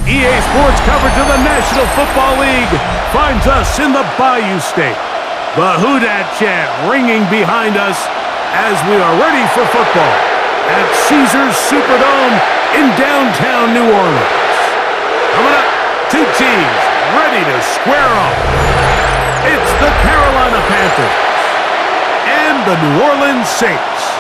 EA Sports coverage of the National Football League finds us in the Bayou State. The Who Dat chant ringing behind us as we are ready for football at Caesars Superdome in downtown New Orleans. Coming up, two teams ready to square off. It's the Carolina Panthers and the New Orleans Saints.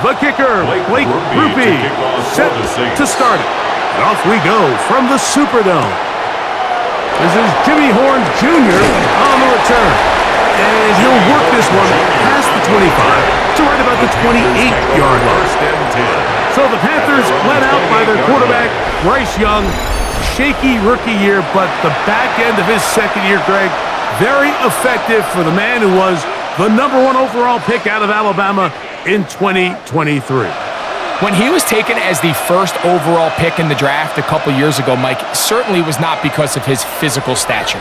The kicker, Blake Rupe, set to start it. And off we go from the Superdome. This is Jimmy Horn Jr. on the return. And he'll work this one past the 25 to right about the 28-yard line. So the Panthers led out by their quarterback, Bryce Young. Shaky rookie year, but the back end of his second year, Greg, very effective for the man who was the #1 overall pick out of Alabama in 2023. When he was taken as the first overall pick in the draft a couple years ago, Mike, certainly was not because of his physical stature.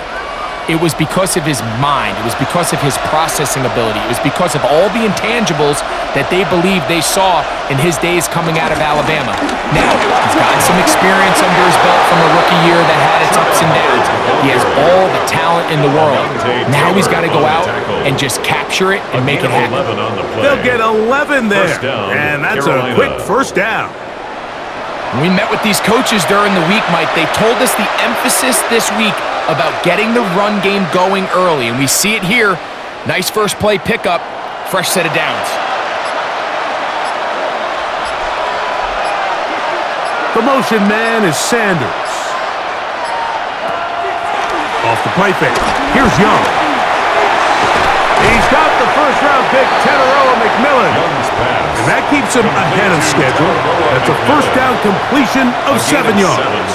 It was because of his mind. It was because of his processing ability. It was because of all the intangibles that they believed they saw in his days coming out of Alabama. Now, he's gotten some experience under his belt from a rookie year that had its ups and downs. He has all the talent in the world. Now he's got to go out and just capture it and make it happen. They'll get 11 there, and that's a quick first down. When we met with these coaches during the week, Mike, they told us the emphasis this week about getting the run game going early, and we see it here. Nice first play pickup, fresh set of downs. The motion man is Sanders. Off the play fake. Here's Young. He's got the first-round pick, Teteroa McMillan. And that keeps him ahead of schedule. That's a first down completion of 7 yards.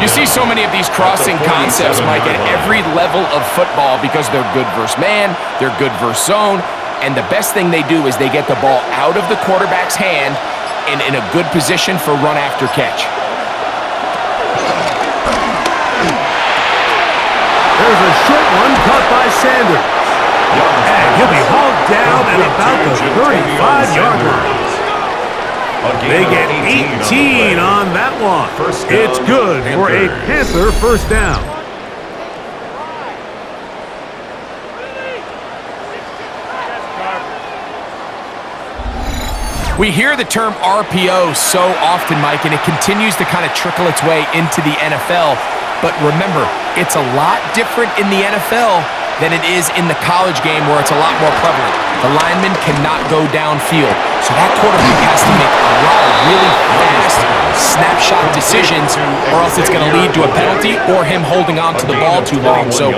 You see so many of these crossing concepts, Mike, at every level of football because they're good versus man, they're good versus zone, and the best thing they do is they get the ball out of the quarterback's hand and in a good position for run after catch. There's a short one caught by Sanders. And he'll be hauled down at about the 35-yard line. They get 18 on that one. It's good for a Panther first down. We hear the term RPO so often, Mike, and it continues to kind of trickle its way into the NFL. But remember, it's a lot different in the NFL than it is in the college game where it's a lot more prevalent. The lineman cannot go downfield. So that quarterback has to make a lot of really fast snapshot decisions or else it's going to lead to a penalty or him holding on to the ball too long. So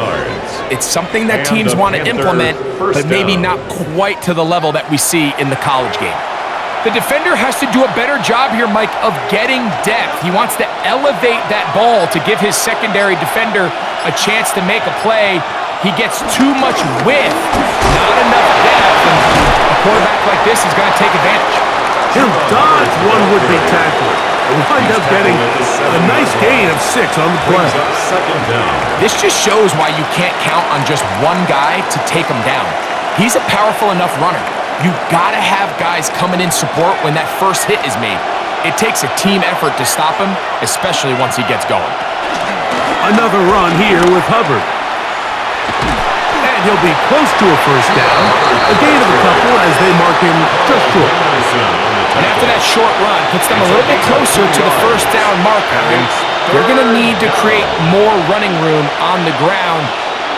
it's something that teams want to implement, but maybe not quite to the level that we see in the college game. The defender has to do a better job here, Mike, of getting depth. He wants to elevate that ball to give his secondary defender a chance to make a play. He gets too much width, not enough depth, and a quarterback like this is going to take advantage. He'll dodge one would-be tackler and wind up getting a nice gain of 6 on the play. This just shows why you can't count on just one guy to take him down. He's a powerful enough runner. You've got to have guys coming in support when that first hit is made. It takes a team effort to stop him, especially once he gets going. Another run here with Hubbard. And he'll be close to a first down. A gain of a couple as they mark him just short. And after that short run, puts them a little bit closer to the first down marker. And they're going to need to create more running room on the ground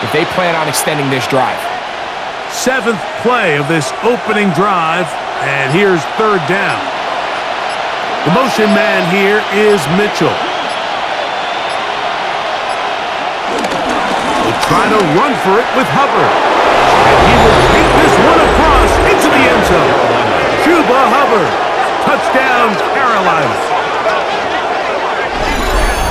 if they plan on extending this drive. 7th play of this opening drive, and here's 3rd down. The motion man here is Mitchell. They'll try to run for it with Hubbard. And he will take this one across into the end zone. Chuba Hubbard. Touchdown, Carolina.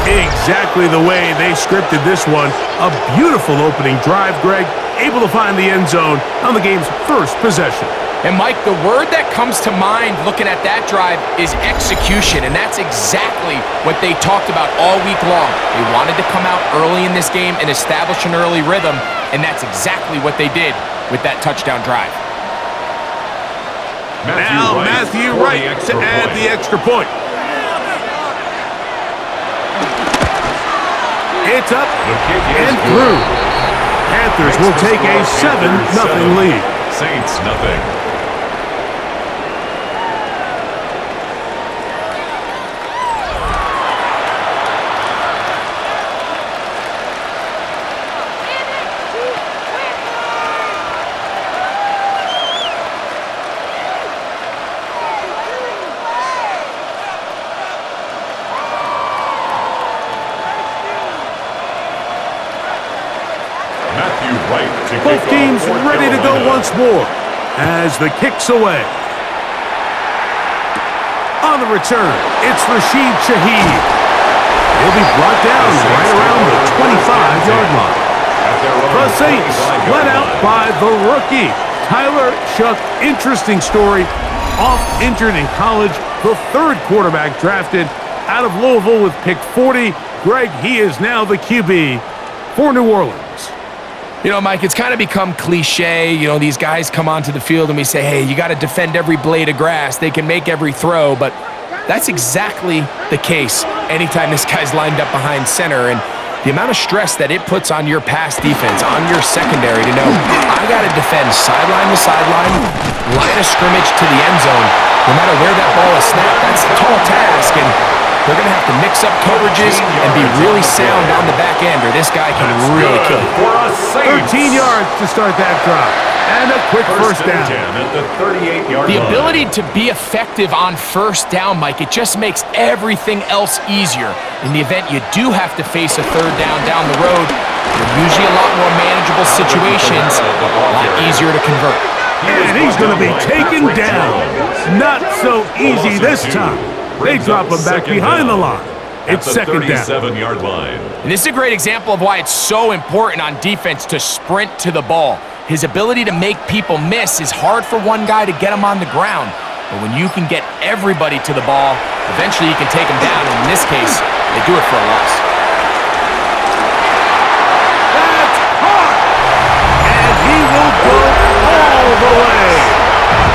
Exactly the way they scripted this one. A beautiful opening drive, Greg. able to find the end zone on the game's first possession. And Mike, the word that comes to mind looking at that drive is execution, and that's exactly what they talked about all week long. They wanted to come out early in this game and establish an early rhythm, and that's exactly what they did with that touchdown drive. Matthew Wright to add the extra point. It's up and through. Panthers will take a 7-0 lead. Saints nothing. Both teams ready to go once more as the kick's away. On the return, it's Rashid Shaheed. He'll be brought down right around the 25-yard line. The Saints led out by the rookie, Tyler Shough. Interesting story. Off injured in college, the third quarterback drafted out of Louisville with pick 40. Greg, he is now the QB for New Orleans. You know, Mike, it's kind of become cliche. You know, these guys come onto the field and we say, hey, you got to defend every blade of grass. They can make every throw, but that's exactly the case anytime this guy's lined up behind center. And the amount of stress that it puts on your pass defense, on your secondary to know, I got to defend sideline to sideline, line of scrimmage to the end zone. No matter where that ball is snapped, that's a tall task. And they're going to have to mix up coverages and be really sound on the back end, or this guy can really kill you. 13 yards to start that drive. And a quick first down. At the 38-yard The line. ability to be effective on first down, Mike, it just makes everything else easier. In the event you do have to face a third down the road, they're usually a lot more manageable situations, a lot easier to convert. And he's going to be taken down. Not so easy this time. They drop him back behind the line. It's second down. 37-yard line. And this is a great example of why it's so important on defense to sprint to the ball. His ability to make people miss is hard for one guy to get him on the ground. But when you can get everybody to the ball, eventually you can take him down. And in this case, they do it for a loss. That's caught. And he will go all the way.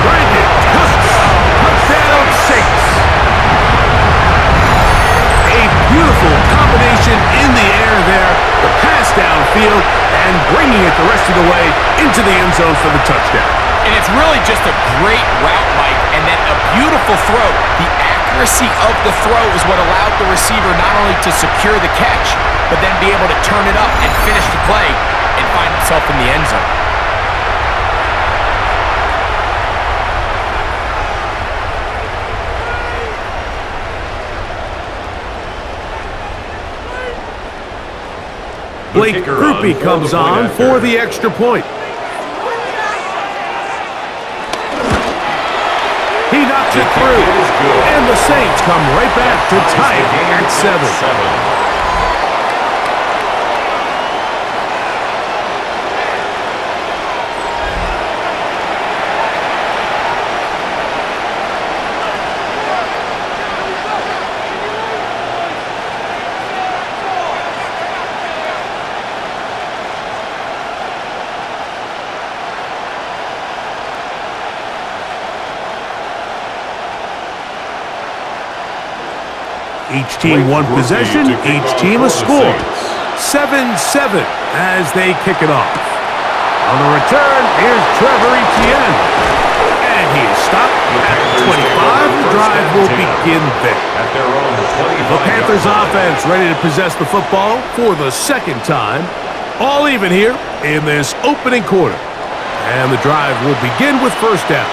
Brandon Cooks. Touchdown Saints. Beautiful combination in the air there, the pass downfield, and bringing it the rest of the way into the end zone for the touchdown. And it's really just a great route, Mike, and then a beautiful throw. The accuracy of the throw is what allowed the receiver not only to secure the catch, but then be able to turn it up and finish the play and find himself in the end zone. Blake Grupe comes on for the extra point. He knocks it through, and the Saints come right back to tie it at 7. Each team one possession, each team a score. 7-7 as they kick it off. On the return, here's Trevor Etienne. And he is stopped at 25. The drive will begin there. The Panthers offense ready to possess the football for the second time. All even here in this opening quarter. And the drive will begin with first down.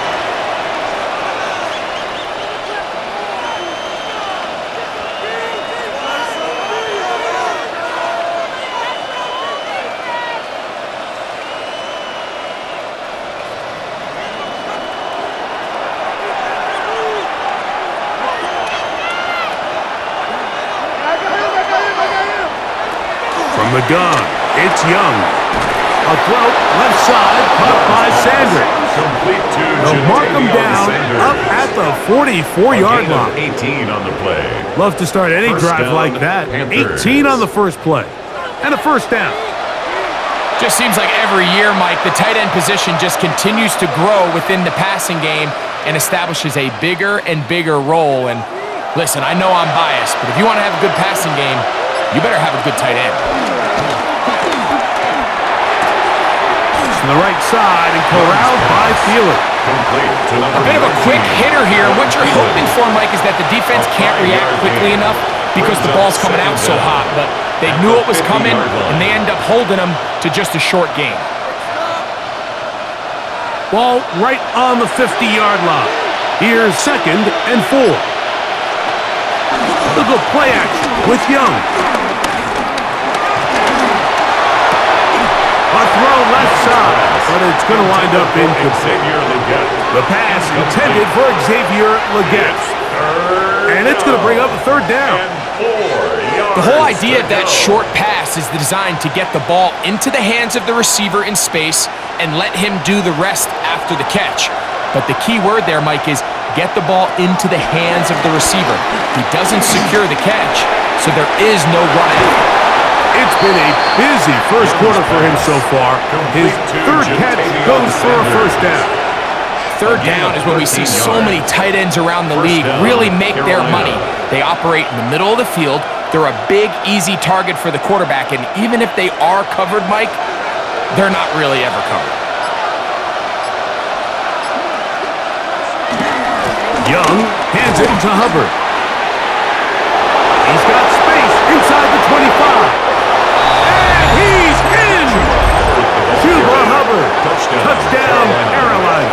From the gun, it's Young. A throw, left side, caught by Sanders. Complete to They'll mark him Jadavion down Sanders. up at the 44-yard line. 18 on the play. Love to start any First drive down, like that. Panthers. 18 on the first play. And a first down. Just seems like every year, Mike, the tight end position just continues to grow within the passing game and establishes a bigger and bigger role. And listen, I know I'm biased, but if you want to have a good passing game, you better have a good tight end. To the right side and corralled by Thielen. Complete to number A bit of a quick hitter here. What you're hoping for, Mike, is that the defense can't react quickly enough because the ball's coming out so hot. But they knew it was coming, and they end up holding them to just a short gain. Ball right on the 50-yard line. Here's 2nd and 4. Look at play action with Young. A throw left side, but it's going to wind up incomplete. The pass intended for Xavier Legette. And it's going to bring up a third down. The whole idea of that short pass is designed to get the ball into the hands of the receiver in space and let him do the rest after the catch. But the key word there, Mike, is get the ball into the hands of the receiver. He doesn't secure the catch, so there is no run after. It's been a busy first quarter for him so far. His third catch goes for a first down. Third down is when we see so many tight ends around the league really make their money. They operate in the middle of the field. They're a big, easy target for the quarterback, and even if they are covered, Mike, they're not really ever covered. Young hands it to Hubbard. He's got space inside the 25. And he's in! Chuba Hubbard. Touchdown, Carolina.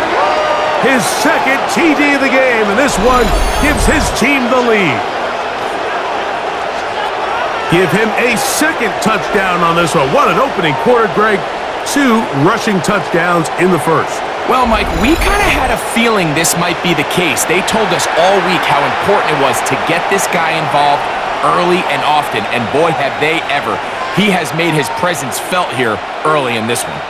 His second TD of the game, and this one gives his team the lead. Give him a second touchdown on this one. What an opening quarter, Greg. 2 rushing touchdowns in the first. Well, Mike, we kind of had a feeling this might be the case. They told us all week how important it was to get this guy involved early and often, and boy, have they ever. He has made his presence felt here early in this one.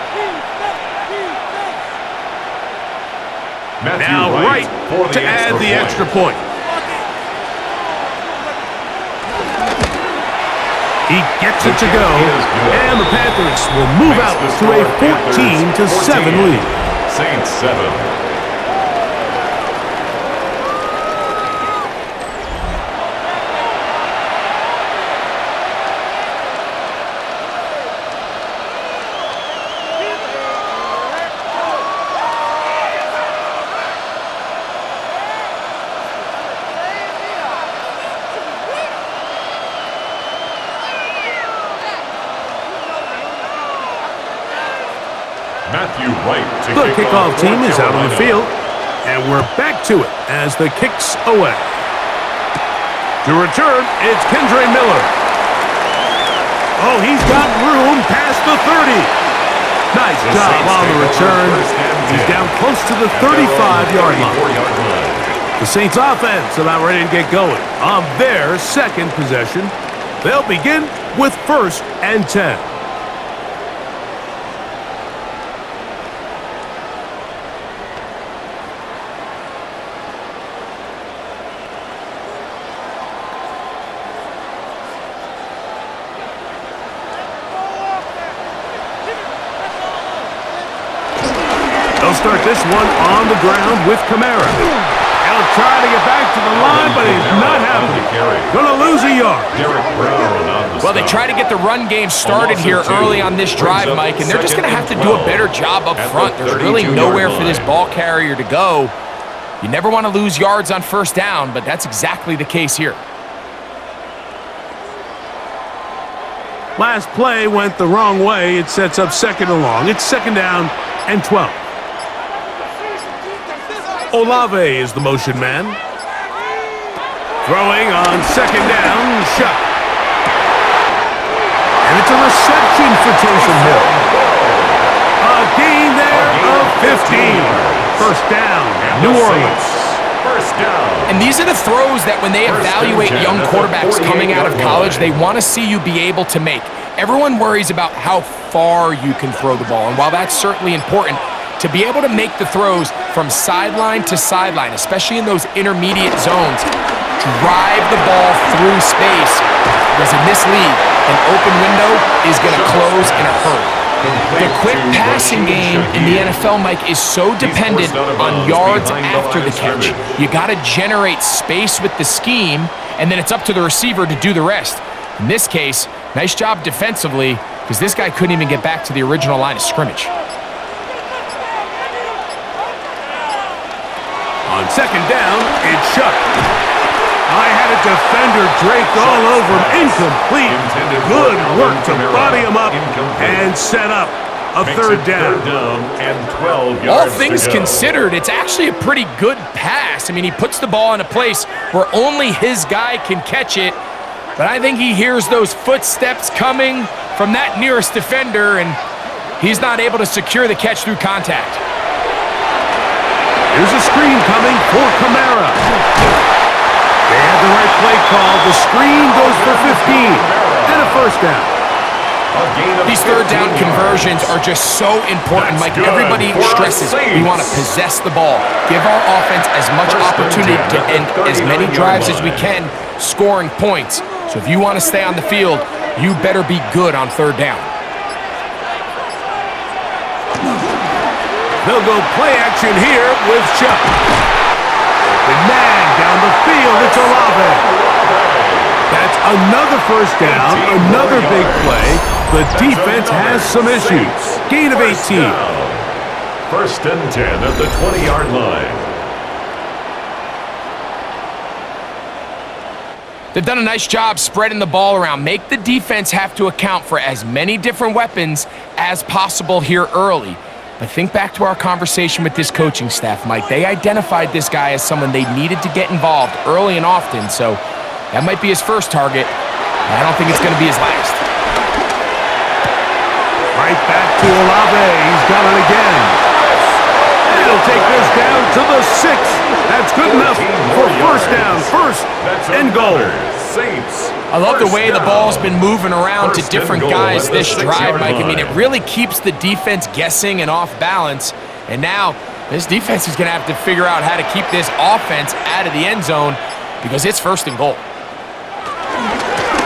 Now right to add the extra point. He gets it to go, and the Panthers will move out to a 14-7 lead. Saints 7. The kickoff team is out on the field, and we're back to it as the kick's away. To return, it's Kendre Miller. Oh, he's got room past the 30. Nice job on the return. He's down close to the 35-yard line. The Saints offense about ready to get going on their second possession. They'll begin with 1st and 10. They'll start this one on the ground with Kamara. He'll try to get back to the line, but he's not happening. Gonna lose a yard. Well, they try to get the run game started here early on this drive, Mike, and they're just going to have to do a better job up front. There's really nowhere for this ball carrier to go. You never want to lose yards on first down, but that's exactly the case here. Last play went the wrong way. It sets up 2nd and long. It's 2nd down and 12. Olave is the motion man. Throwing on 2nd down, shot. And it's a reception for Taysom Hill. A gain there of 15. First down, New Orleans. First down. And these are the throws that when they evaluate young quarterbacks coming out of college, they want to see you be able to make. Everyone worries about how far you can throw the ball. And while that's certainly important, to be able to make the throws from sideline to sideline, especially in those intermediate zones, drive the ball through space, because in this league, an open window is going to close in a hurry. The quick passing game in the NFL, Mike, is so dependent on yards after the catch. You got to generate space with the scheme, and then it's up to the receiver to do the rest. In this case, nice job defensively, because this guy couldn't even get back to the original line of scrimmage. On second down, it's Shuck. I had a defender draped all over him. Incomplete. Good work to body him up and set up a third down. And 12 yards. All things considered, it's actually a pretty good pass. I mean, he puts the ball in a place where only his guy can catch it, but I think he hears those footsteps coming from that nearest defender, and he's not able to secure the catch through contact. Here's a screen coming for Kamara. They had the right play call. The screen goes for 15 and a first down. These third down conversions are just so important, Mike. Everybody stresses we want to possess the ball, give our offense as much opportunity to end as many drives as we can, scoring points. So if you want to stay on the field, you better be good on third down. They'll go play action here with Chuck. Open man down the field. It's Olave. That's another first down, another big play. The defense has some issues. Gain of 18. First and 10 at the 20-yard line. They've done a nice job spreading the ball around. Make the defense have to account for as many different weapons as possible here early. But think back to our conversation with this coaching staff, Mike. They identified this guy as someone they needed to get involved early and often, so that might be his first target. I don't think it's going to be his last. Right back to Olave. He's got it again. And he'll take this down to the 6. That's good enough for first down. First and goal. I love the way the ball's been moving around to different guys this drive, Mike. I mean, it really keeps the defense guessing and off balance. And now this defense is going to have to figure out how to keep this offense out of the end zone because it's first and goal.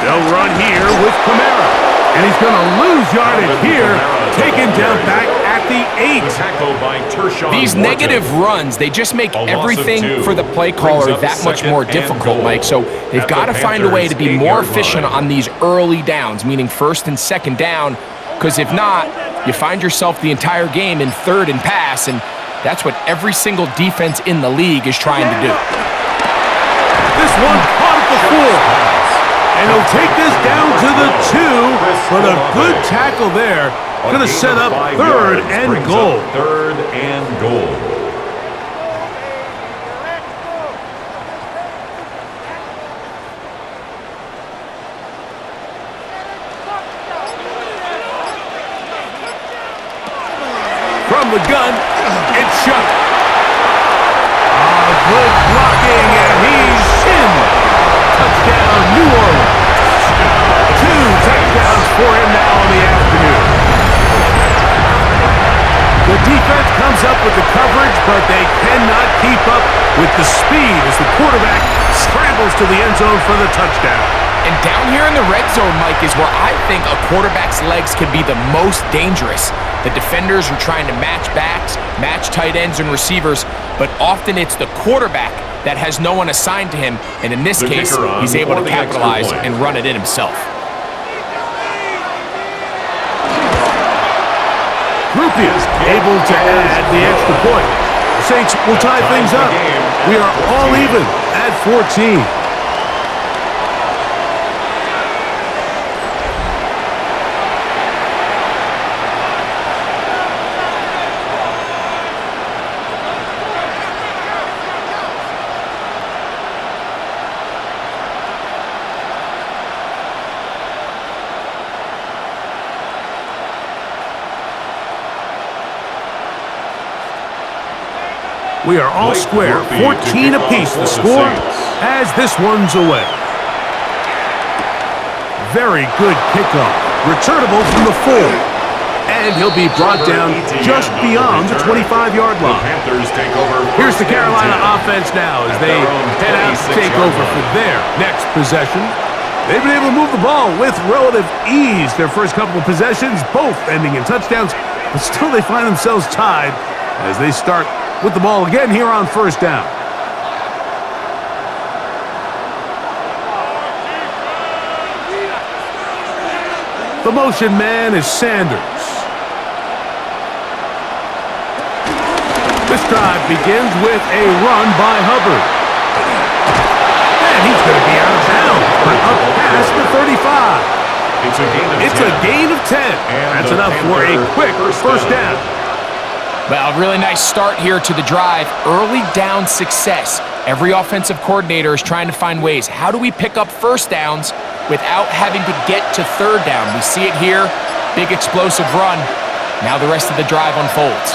They'll run here with Kamara. And he's going to lose yardage here, taken down back at the 8. These negative runs, they just make everything for the play caller that much more difficult, Mike. So they've got to find a way to be more efficient on these early downs, meaning first and second down, because if not, you find yourself the entire game in third and pass, and that's what every single defense in the league is trying to do. This one caught at the 4. And he'll take this down to the 2, but a good tackle there. Going to set up third and goal. Third and goal. From the gun, it's Shuck. Good blocking, and he's in. Touchdown, New Orleans. 2 touchdowns for him now in the afternoon. The defense comes up with the coverage, but they cannot keep up with the speed as the quarterback scrambles to the end zone for the touchdown. And down here in the red zone, Mike, is where I think a quarterback's legs can be the most dangerous. The defenders are trying to match backs, match tight ends and receivers, but often it's the quarterback that has no one assigned to him, and in this case, he's able to capitalize and run it in himself. Rupi is able to add the extra point. The Saints will tie things up. We are all even at 14. We are all square, 14 apiece the score as this one's away. Very good kickoff. Returnable from the 4. And he'll be brought down just beyond the 25-yard line. Here's the Carolina offense now as they head out to take over for their next possession. They've been able to move the ball with relative ease their first couple of possessions, both ending in touchdowns, but still they find themselves tied as they start with the ball again here on first down. The motion man is Sanders. This drive begins with a run by Hubbard. And he's going to be out of bounds, but up past the 35. It's a gain of 10. That's enough for a quick first down. Well, really nice start here to the drive. Early down success. Every offensive coordinator is trying to find ways. How do we pick up first downs without having to get to third down? We see it here. Big explosive run. Now the rest of the drive unfolds.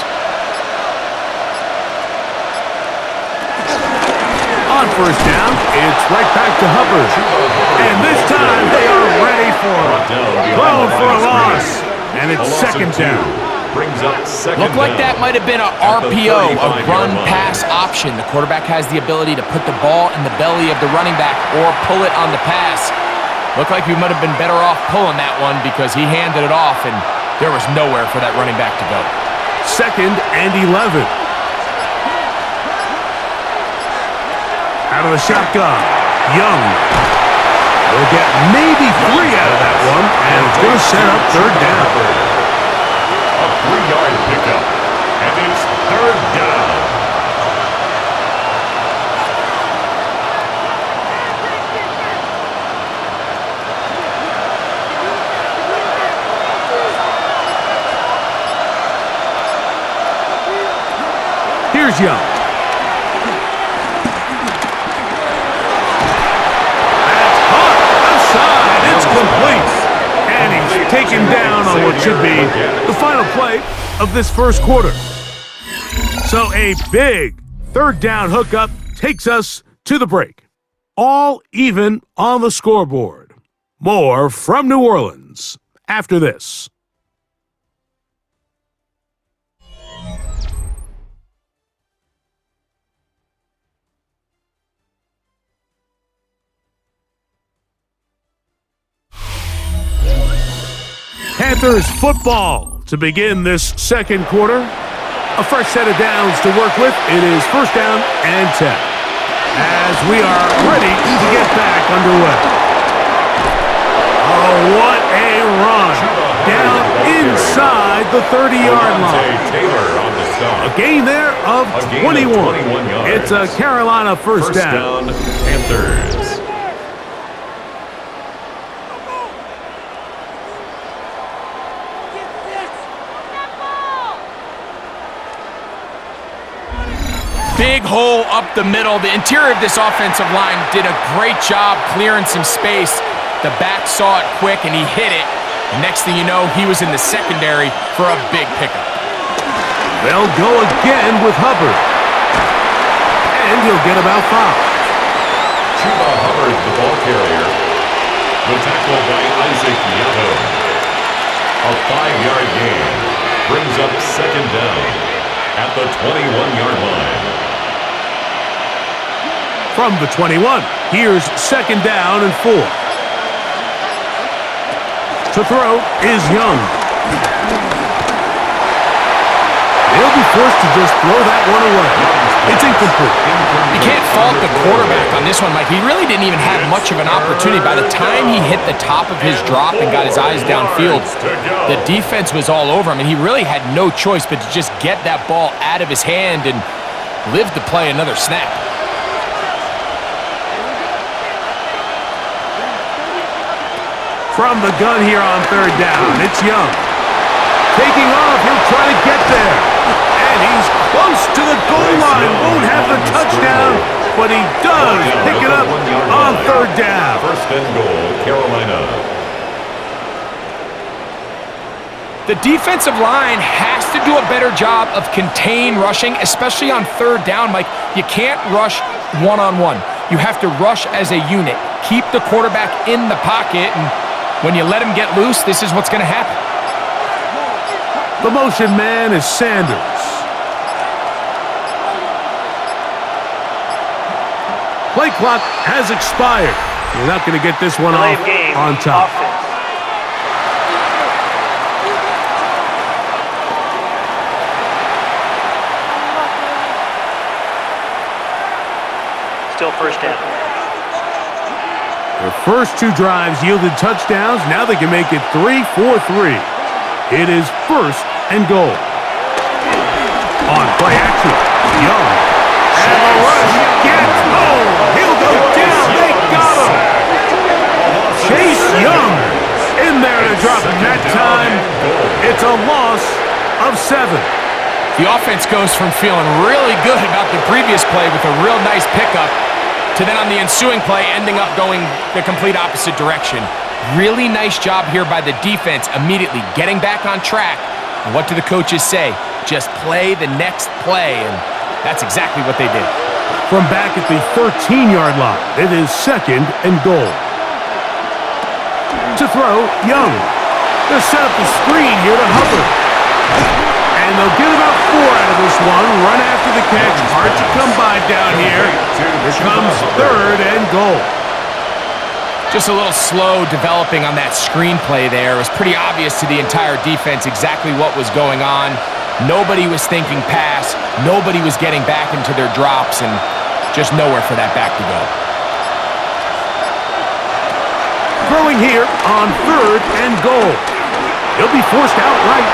On first down, it's right back to Hubbard. And this time they are ready for it. Thrown for a loss. And it's second down. Looked like that might have been an RPO, a run-pass option. The quarterback has the ability to put the ball in the belly of the running back or pull it on the pass. Looked like we might have been better off pulling that one because he handed it off, and there was nowhere for that running back to go. Second and 11. Out of the shotgun, Young will get maybe 3 out of that one, and it's going to set up third down. A 3-yard pickup, and it's third down. Here's Young. That's hot outside. It's complete. And he's taken down on what should be the final play of this first quarter. So a big third down hookup takes us to the break. All even on the scoreboard. More from New Orleans after this. Panthers football to begin this second quarter. A fresh set of downs to work with. It is first down and 10. As we are ready to get back underway. Oh, what a run. Down inside the 30-yard line. A gain there of 21. It's a Carolina first down. Panthers. Big hole up the middle. The interior of this offensive line did a great job clearing some space. The back saw it quick, and he hit it. And next thing you know, he was in the secondary for a big pickup. They'll go again with Hubbard. And he'll get about 5. Chuba Hubbard, the ball carrier. The tackle by Isaac Yato. A 5-yard gain brings up second down at the 21-yard line. From the 21, here's second down and 4. To throw is Young. He'll be forced to just throw that one away. It's incomplete. You can't fault the quarterback on this one, Mike. He really didn't even have much of an opportunity. By the time he hit the top of his drop and got his eyes downfield, the defense was all over him, and he really had no choice but to just get that ball out of his hand and live to play another snap. From the gun here on third down, it's Young. Taking off, he'll try to get there. And he's close to the goal line. Won't have the touchdown, but he does pick it up on third down. First and goal, Carolina. The defensive line has to do a better job of contain rushing, especially on third down, Mike. You can't rush one-on-one. You have to rush as a unit. Keep the quarterback in the pocket, and when you let him get loose, this is what's going to happen. The motion man is Sanders. Play clock has expired. You're not going to get this one off on top. Still first down. Their first two drives yielded touchdowns. Now they can make it 3-4-3. It is first and goal. On play action, Young. And the rush gets home. He'll go down. They got him. Chase Young in there to drop him that time. It's a loss of 7. The offense goes from feeling really good about the previous play with a real nice pickup to then on the ensuing play ending up going the complete opposite direction. Really nice job here by the defense immediately getting back on track. And what do the coaches say? Just play the next play, and that's exactly what they did. From back at the 13-yard line, it is second and goal. To throw, Young. They'll set up the screen here to Hubbard. And they'll get about 4 out of this one. Run after the catch. Hard to come by down here. Here comes third and goal. Just a little slow developing on that screenplay there. It was pretty obvious to the entire defense exactly what was going on. Nobody was thinking pass. Nobody was getting back into their drops, and just nowhere for that back to go. Throwing here on third and goal. He'll be forced outright.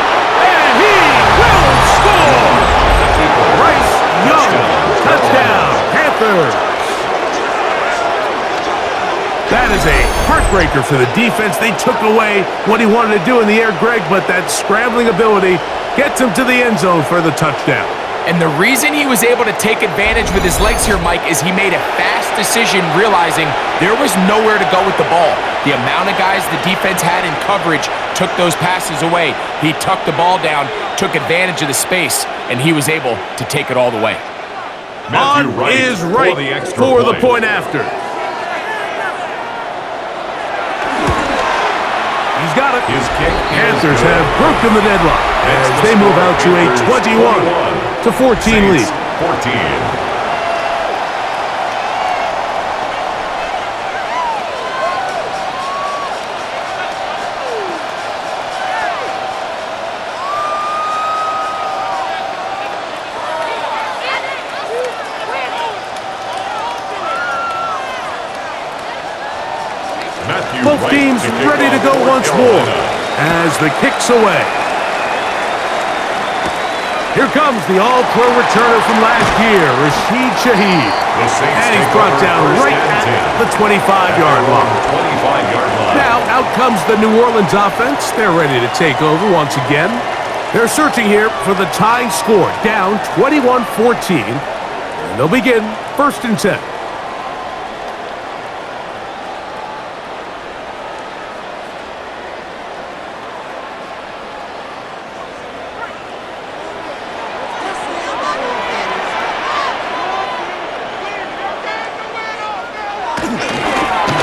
And he will score! Bryce Young, touchdown, Panthers. That is a heartbreaker for the defense. They took away what he wanted to do in the air, Greg, but that scrambling ability gets him to the end zone for the touchdown. And the reason he was able to take advantage with his legs here, Mike, is he made a fast decision realizing there was nowhere to go with the ball. The amount of guys the defense had in coverage took those passes away. He tucked the ball down, took advantage of the space, and he was able to take it all the way. Matthew On is right for the point after. He's got it. His kick Panthers have broken the deadlock as they move out to a 21-14 lead. 14. Both teams ready to go once more as the kick's away. Here comes the all-pro returner from last year, Rashid Shaheed. And he's brought down right at the 25-yard line. Now out comes the New Orleans offense. They're ready to take over once again. They're searching here for the tying score, down 21-14. And they'll begin first and 10.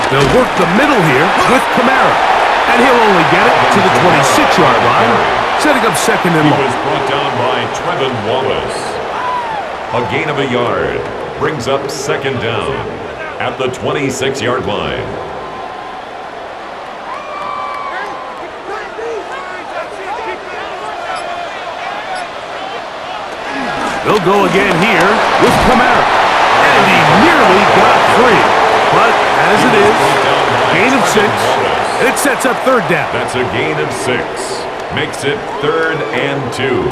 They'll work the middle here with Kamara. And he'll only get it to the 26-yard line, setting up second and long. He was brought down by Trevin Wallace. A gain of a yard brings up second down at the 26-yard line. They'll go again here with Kamara. And he nearly got free. But as it is, gain of 6, it sets up third down. That's a gain of 6. Makes it 3rd and 2.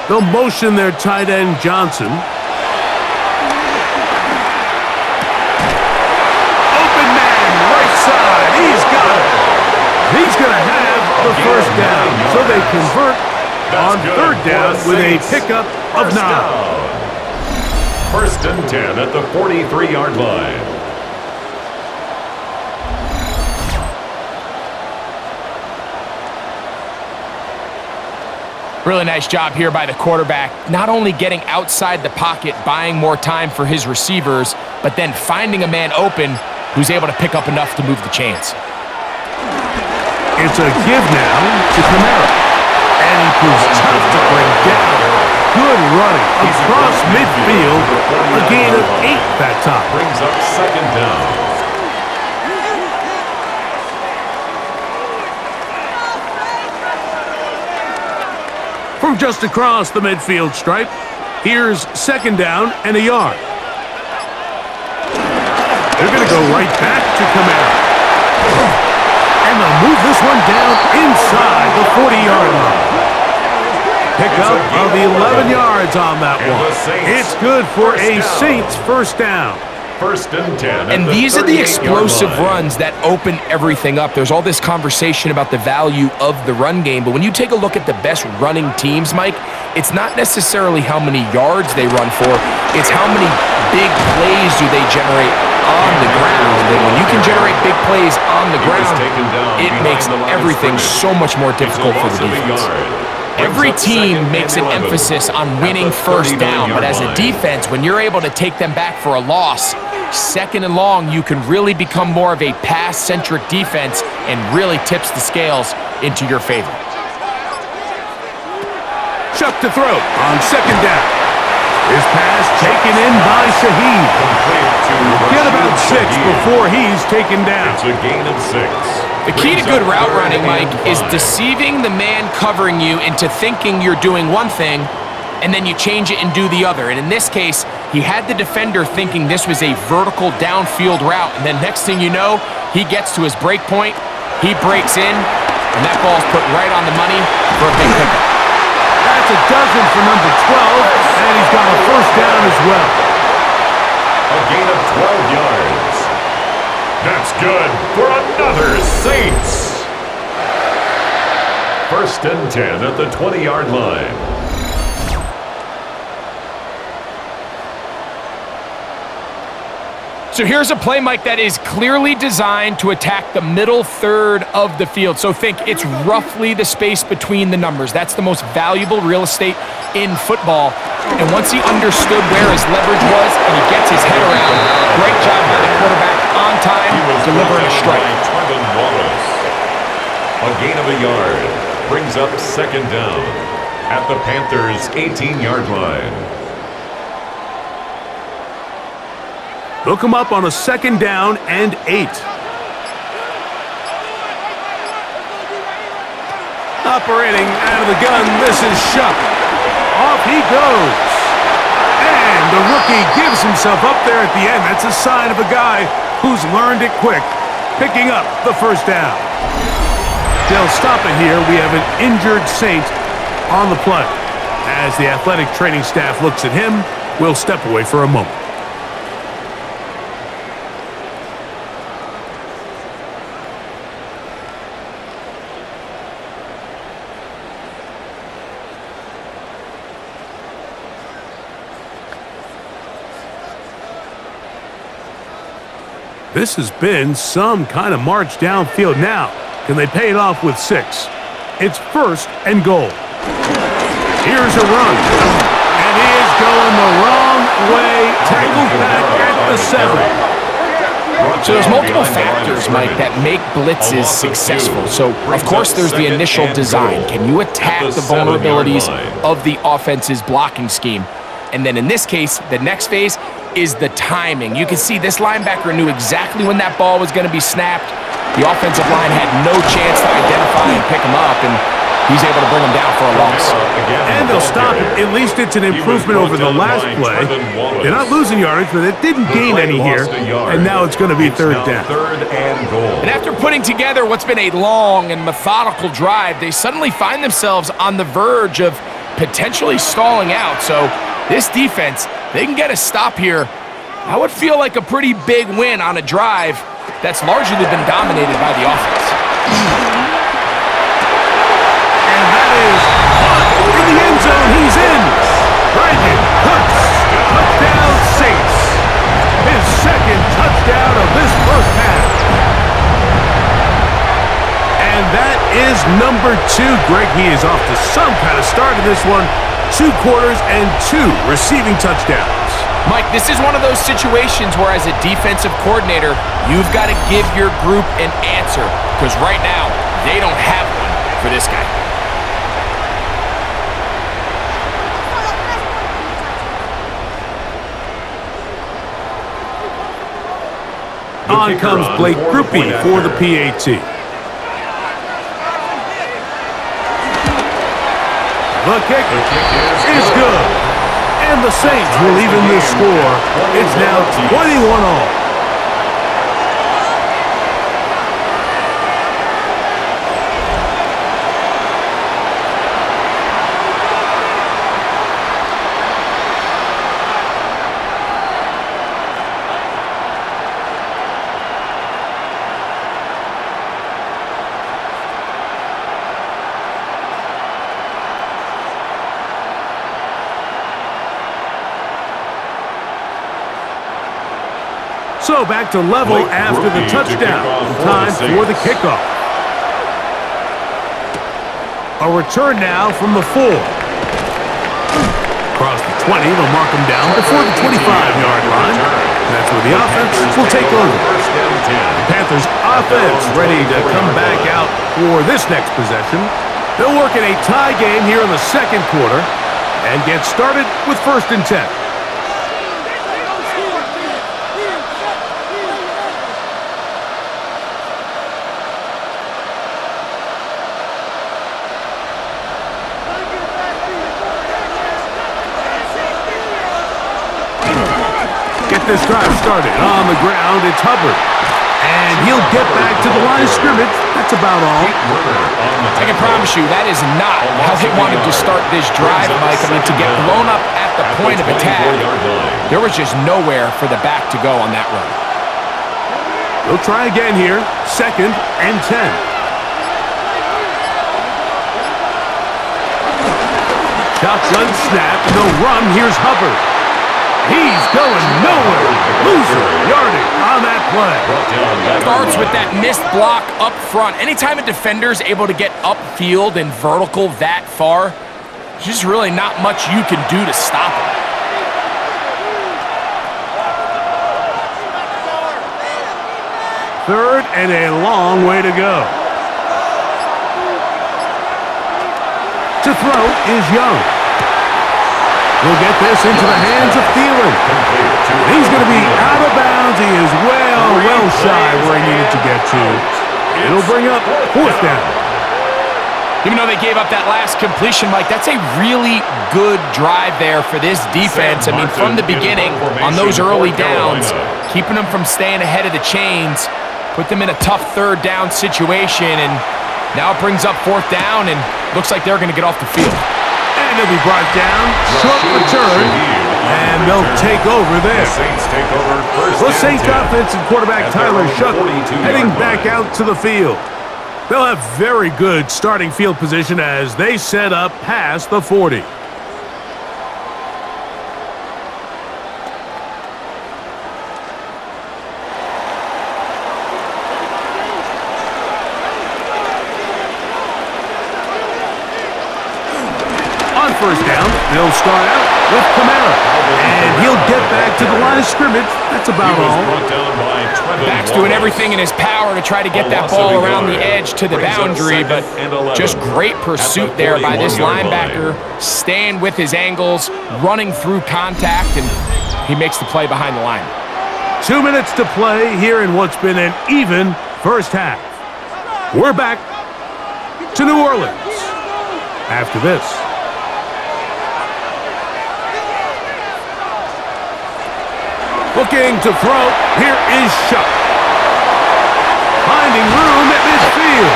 They'll motion their tight end, Johnson. Open man, right side. He's got it. He's going to have the first down. So they convert on third down with a pickup of 9. First and 10 at the 43-yard line. Really nice job here by the quarterback, not only getting outside the pocket, buying more time for his receivers, but then finding a man open who's able to pick up enough to move the chains. It's a give now to Kamara. And he proves tough to bring down. Good running across midfield. A gain of 8 that time. Brings up second down. From just across the midfield stripe, here's second down and a yard. They're going to go right back to Kamara. And they'll move this one down inside the 40-yard line. Pickup of 11 yards on that one. It's good for a Saints first down. First and 10. And these are the explosive runs that open everything up. There's all this conversation about the value of the run game, but when you take a look at the best running teams, Mike, it's not necessarily how many yards they run for, it's how many big plays do they generate on the ground. And when you can generate big plays on the ground, it makes everything so much more difficult for the defense. Every team makes an emphasis on winning first down, but as a defense, when you're able to take them back for a loss, second and long, you can really become more of a pass-centric defense and really tips the scales into your favor. Chuck to throw on second down. His pass taken in by Shaheed. Get about 6 before he's taken down. It's a gain of 6. The key to good route running, Mike, is deceiving the man covering you into thinking you're doing one thing, and then you change it and do the other. And in this case, he had the defender thinking this was a vertical downfield route, and then next thing you know, he gets to his break point, he breaks in, and that ball's put right on the money for a big pickup. That's a dozen for number 12, and he's got a first down as well. A gain of 12 yards. That's good for another Saints. First and 10 at the 20-yard line. So here's a play, Mike, that is clearly designed to attack the middle third of the field. So think it's roughly the space between the numbers. That's the most valuable real estate in football. And once he understood where his leverage was and he gets his head around, great job by the quarterback on time, delivering a strike. A gain of a yard brings up second down at the Panthers' 18-yard line. They'll come up on a second down and 8. Operating out of the gun, this is Shuck. Off he goes. And the rookie gives himself up there at the end. That's a sign of a guy who's learned it quick, picking up the first down. They'll stop it here. We have an injured Saint on the play. As the athletic training staff looks at him, we'll step away for a moment. This has been some kind of march downfield now. Can they pay it off with 6? It's first and goal. Here's a run. And he is going the wrong way. Tackled back at the 7. So there's multiple factors, Mike, that make blitzes successful. So, of course, there's the initial design. Can you attack the vulnerabilities of the offense's blocking scheme? And then in this case, the next phase is the timing. You can see this linebacker knew exactly when that ball was going to be snapped. The offensive line had no chance to identify and pick him up, and he's able to bring him down for a loss. And they'll stop it. At least it's an improvement over the last play. They're not losing yardage, but it didn't gain any here, and now it's going to be third down. And after putting together what's been a long and methodical drive, they suddenly find themselves on the verge of potentially stalling out. So this defense, they can get a stop here. That would feel like a pretty big win on a drive that's largely been dominated by the offense. And that is in the end zone. He's in. Brandon Cooks, touchdown number 2. Greg, he is off to some kind of start in this one. 2 quarters and 2 receiving touchdowns. Mike, this is one of those situations where as a defensive coordinator, you've got to give your group an answer because right now, they don't have one for this guy. On comes Blake Grupe for the PAT. The kick is good. And the Saints will even this score. It's now 21-all. So back to level after the touchdown. Time for the kickoff. A return now from the 4. Across the 20, they'll mark him down before the 25-yard line. That's where the offense will take over. The Panthers offense ready to come back out for this next possession. They'll work in a tie game here in the second quarter and get started with 1st and 10. This drive started on the ground. It's Hubbard. And he'll get back to the line of scrimmage. That's about all. I can promise you that is not how they wanted to start this drive, Mike. I mean, to get blown up at the point of attack, there was just nowhere for the back to go on that run. They'll try again here. 2nd and 10. Shotgun snap. No run. Here's Hubbard. He's going nowhere. Loser yardage on that play. Starts with that missed block up front. Anytime a defender's able to get upfield and vertical that far, there's just really not much you can do to stop him. Third and a long way to go. To throw is Young. He'll get this into the hands of Thielen. He's going to be out of bounds. He is well shy where he needed to get to. It'll bring up 4th down. Even though they gave up that last completion, Mike, that's a really good drive there for this defense. I mean, from the beginning, on those early downs, keeping them from staying ahead of the chains, put them in a tough 3rd down situation, and now it brings up 4th down, and looks like they're going to get off the field. And he'll be brought down, short return, and they'll take over there. The Saints offense and quarterback Tyler Shuck heading back out to the field. They'll have very good starting field position as they set up past the 40. First down, they'll start out with Kamara, and he'll get back to the line of scrimmage. That's about all. Back's doing everything in his power to try to get that ball around the edge to the boundary, but just great pursuit there by this linebacker, staying with his angles, running through contact, and he makes the play behind the line. 2 minutes to play here in what's been an even first half. We're back to New Orleans after this. Looking to throw. Here is Shuck. Finding room at midfield.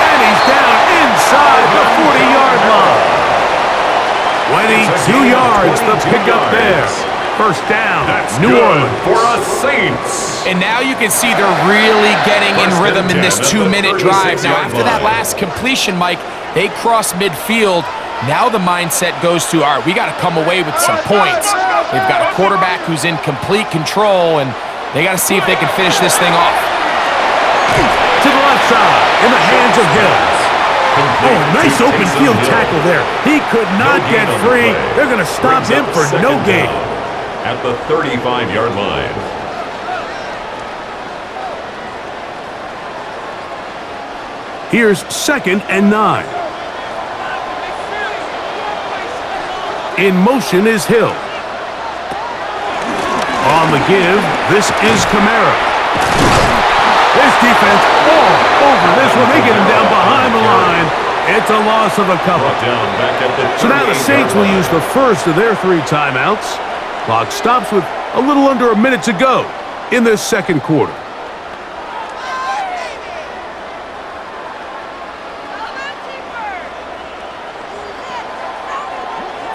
And he's down inside the 40-yard line. 22 yards, the pickup there. First down, New Orleans. For us Saints. And now you can see they're really getting in rhythm in this 2-minute drive. Now, after that last completion, Mike, they cross midfield. Now the mindset goes to, all right, we got to come away with some points. They've got a quarterback who's in complete control, and they got to see if they can finish this thing off. To the left side, in the hands of Hill. Oh, nice open field tackle there. He could not get free. They're going to stop him for no gain. At the 35-yard line. Here's 2nd and 9. In motion is Hill. On the give, this is Kamara. This defense all over this one. They get him down behind the line. It's a loss of a couple. So now the Saints will use the first of their 3 timeouts. Clock stops with a little under a minute to go in this second quarter.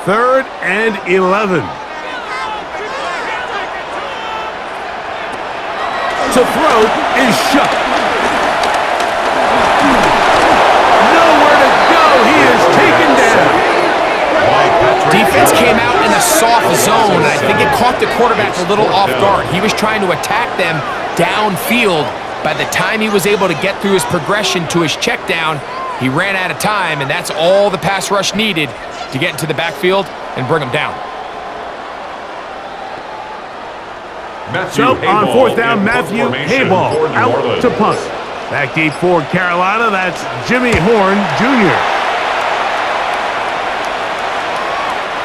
Third and 11. To throw is shut. Nowhere to go. He is taken down. Defense came out in a soft zone, and I think it caught the quarterback a little off guard. He was trying to attack them downfield. By the time he was able to get through his progression to his check down, he ran out of time, and that's all the pass rush needed to get into the backfield and bring him down. So on 4th down, Matthew Hayball out to punt. Back deep for Carolina, that's Jimmy Horn Jr.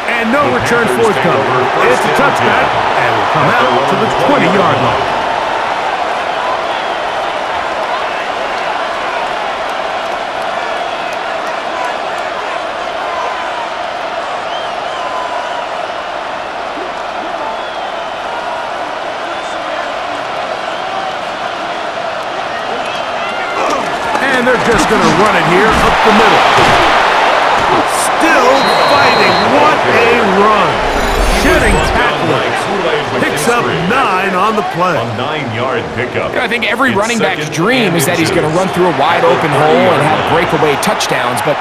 And no return forthcoming. It's a touchback, and will come out to the 20-yard line. And they're just going to run it here up the middle. Still fighting. What a run. Shedding tackling. Picks up 9 on the play. A 9-yard pickup. I think every running back's dream is that he's going to run through a wide open hole and have breakaway touchdowns, but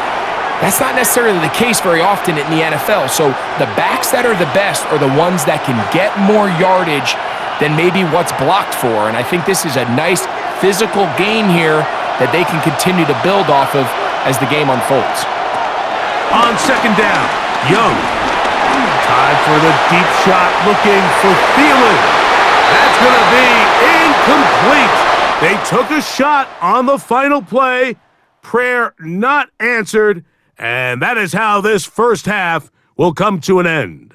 that's not necessarily the case very often in the NFL. So the backs that are the best are the ones that can get more yardage than maybe what's blocked for. And I think this is a nice physical gain here that they can continue to build off of as the game unfolds. On 2nd down, Young. Time for the deep shot, looking for Thielen. That's going to be incomplete. They took a shot on the final play. Prayer not answered. And that is how this first half will come to an end.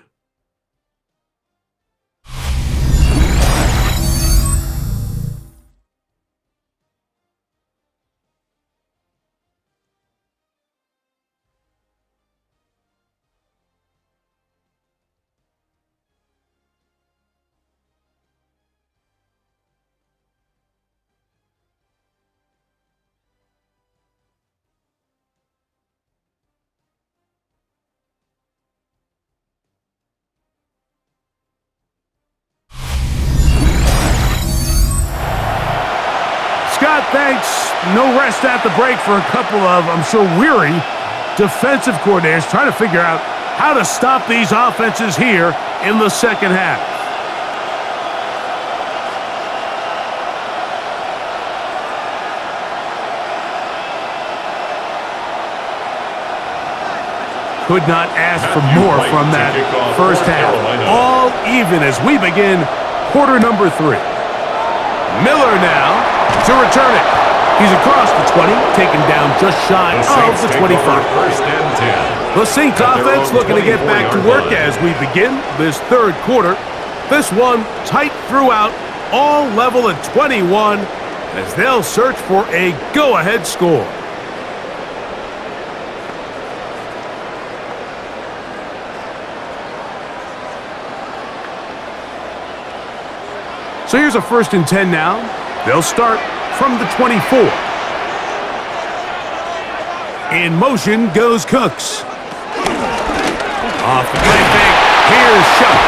Scott, thanks. No rest at the break for a couple of, I'm sure, weary defensive coordinators trying to figure out how to stop these offenses here in the second half. Could not ask for more from that first half. All even as we begin quarter number 3. Miller now to return it. He's across the 20, taken down just shy of the 25. The Saints offense looking to get back to work as we begin this third quarter. This one tight throughout, all level at 21 as they'll search for a go-ahead score. So here's a 1st and 10 now. They'll start from the 24. In motion goes Cooks. Off the play fake. Here's Shutt.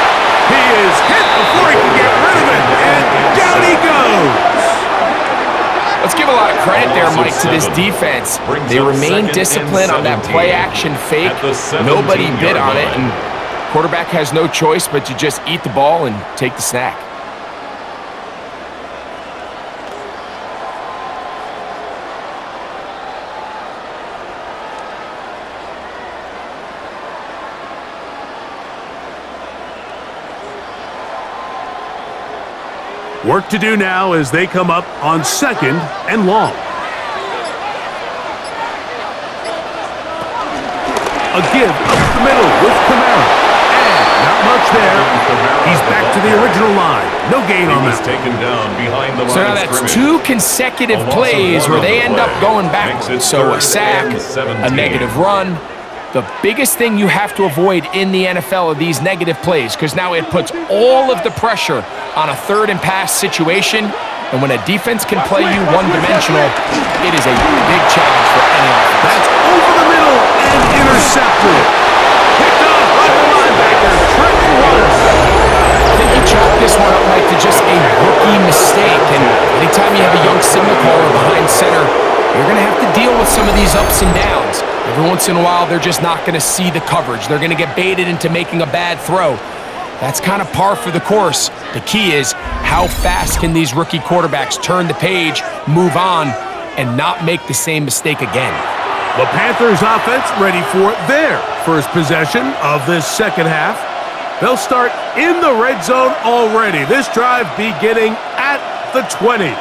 He is hit before he can get rid of it. And down he goes. Let's give a lot of credit there, Mike, to this defense. They remain disciplined on that play-action fake. Nobody bid on it, and quarterback has no choice but to just eat the ball and take the snack. Work to do now as they come up on 2nd and long. A give up the middle with Kamara. And not much there. He's back to the original line. No gain on that. Taken down behind the line. So now that's 2 consecutive plays where they end up going backwards. So a sack, a negative run. The biggest thing you have to avoid in the NFL are these negative plays, because now it puts all of the pressure on a 3rd and pass situation. And when a defense can play you one-dimensional, it is a big challenge for any offense. That's over the middle and intercepted. Picked off by the linebacker, Trenton Willis. I think you chalk this one up, Mike, to just a rookie mistake. And anytime you have a young signal caller behind center, you're going to have to deal with some of these ups and downs. Every once in a while, they're just not going to see the coverage. They're going to get baited into making a bad throw. That's kind of par for the course. The key is how fast can these rookie quarterbacks turn the page, move on, and not make the same mistake again. The Panthers offense ready for their first possession of this second half. They'll start in the red zone already. This drive beginning at the 20.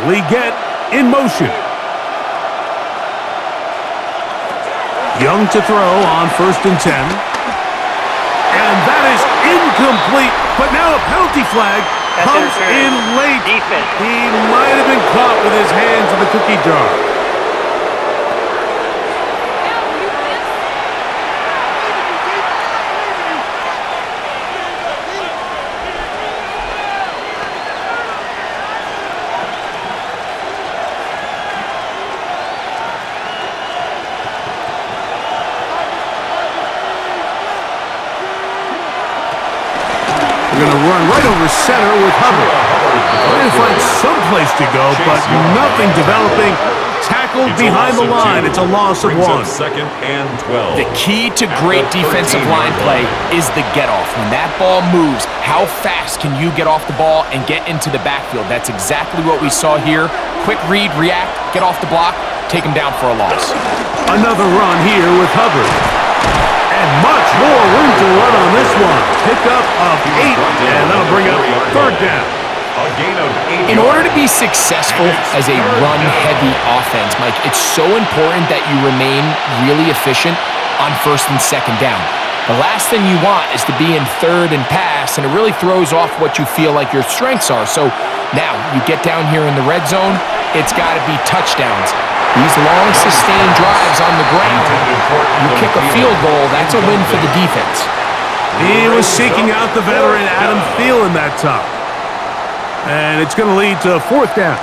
Leggett in motion. Young to throw on 1st and 10. And that is incomplete, but now a penalty flag comes in late. He might have been caught with his hands in the cookie jar. Going to run right over center with Hubbard. Trying to find some place to go, but nothing developing. Tackled behind the line. It's a loss of 1. 2nd and 12. The key to great defensive line play is the get-off. When that ball moves, how fast can you get off the ball and get into the backfield? That's exactly what we saw here. Quick read, react, get off the block, take him down for a loss. Another run here with Hubbard. And much more room to run on this one. Pickup of 8, and that'll bring up 3rd down. A gain of 8. In order to be successful as a run-heavy offense, Mike, it's so important that you remain really efficient on 1st and 2nd down. The last thing you want is to be in 3rd and pass, and it really throws off what you feel like your strengths are. So now you get down here in the red zone, it's got to be touchdowns. These long, sustained drives on the ground, you kick a field goal, that's a win for the defense. He was seeking out the veteran Adam Thielen that time. And it's going to lead to 4th down.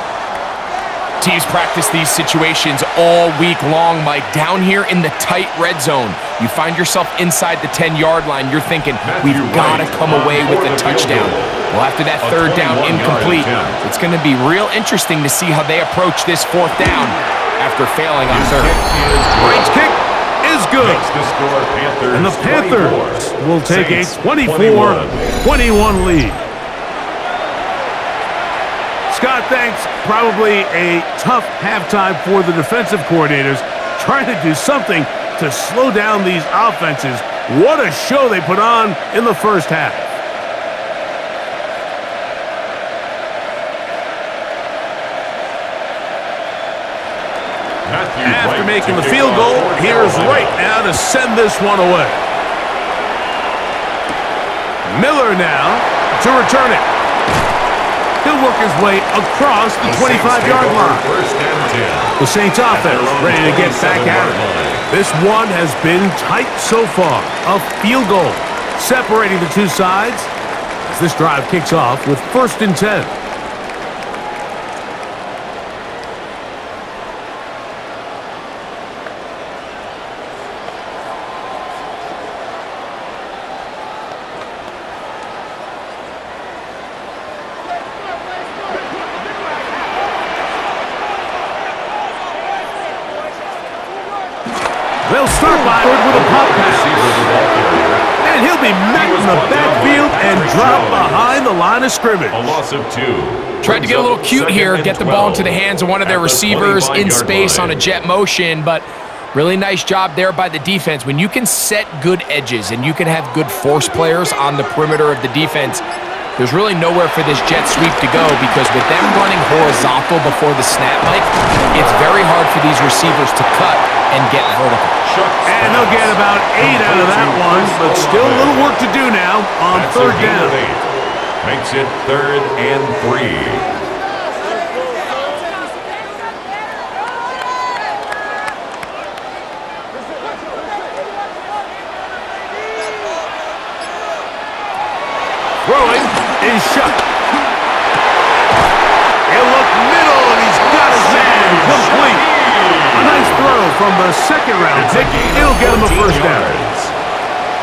Teams practice these situations all week long, Mike. Down here in the tight red zone, you find yourself inside the 10-yard line. You're thinking, we've got to come away with a touchdown. Well, after that 3rd down incomplete, it's going to be real interesting to see how they approach this 4th down after failing on 3rd. Range kick is good. And the Panthers will take a 24-21 lead. Scott, thanks. Probably a tough halftime for the defensive coordinators, trying to do something to slow down these offenses. What a show they put on in the first half. After making the field goal, here's Wright now to send this one away. Miller now to return it. He'll work his way across the 25-yard line. The Saints offense ready to get back at it. This one has been tight so far. A field goal separating the two sides as this drive kicks off with 1st and 10. They'll start by with a pop pass. And And he'll be met in the backfield and dropped behind the line of scrimmage. A loss of 2. Tried to get a little cute here, get the ball into the hands of one of their receivers in space on a jet motion, but really nice job there by the defense. When you can set good edges and you can have good force players on the perimeter of the defense, there's really nowhere for this jet sweep to go, because with them running horizontal before the snap, Mike, it's very hard for these receivers to cut and get vertical. And they'll get about 8 out of that one, but still a little work to do now on third down. Makes it 3rd and 3. Throwing is shut. He'll look middle, and he's got his man complete. A nice throw from the second round pick. It'll get him a first down.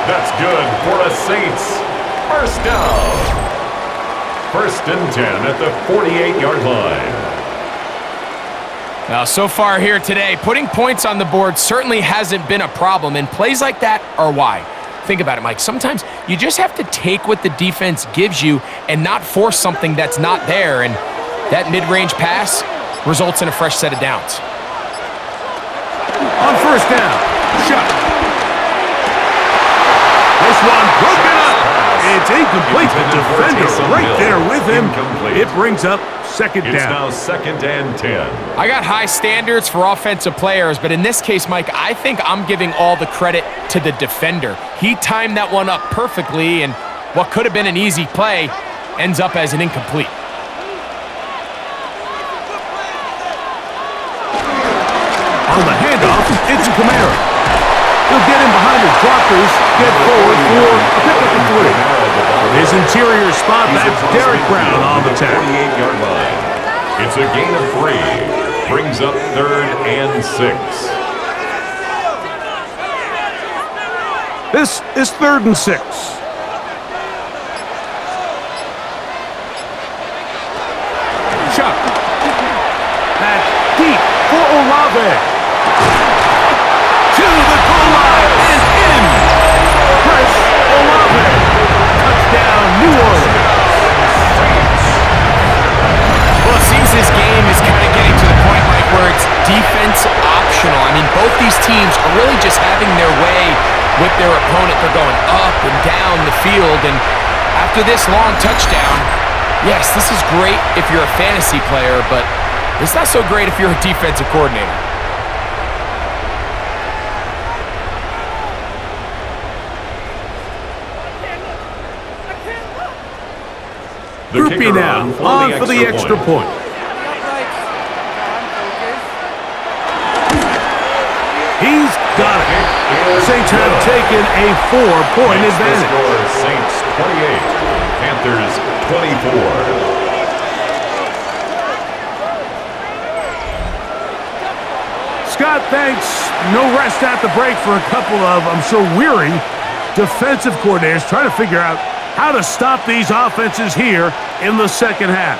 That's good for a Saints first down. 1st and 10 at the 48-yard line. Now, so far here today, putting points on the board certainly hasn't been a problem, and plays like that are why. Think about it, Mike. Sometimes you just have to take what the defense gives you and not force something that's not there, and that mid-range pass results in a fresh set of downs. On first down, shut. This one broken up. It's incomplete. The defender right there with him. It brings up second down. It's now 2nd and 10. I got high standards for offensive players, but in this case, Mike, I think I'm giving all the credit to the defender. He timed that one up perfectly, and what could have been an easy play ends up as an incomplete. On the handoff, it's Kamara. He'll get in behind his blockers, get forward for a pickup of 3. His interior spot, that's Derek Brown on the tackle. 48-yard line. It's a gain of 3. Brings up 3rd and 6. This is 3rd and 6. Chuck. That's deep for Olave. To the goal line is in. Chris Olave. Touchdown, New Orleans. Well, it seems this game is kind of getting to the point, Mike, where it's defense optional. I mean, both these teams are really just having their way with their opponent. They're going up and down the field, and after this long touchdown, yes, this is great if you're a fantasy player, but it's not so great if you're a defensive coordinator. Groupie now, on for the extra point. He's got it. Saints have taken a 4-point advantage. Saints 28, Panthers 24. Scott, thanks. No rest at the break for a couple of, I'm sure, weary defensive coordinators trying to figure out how to stop these offenses here in the second half.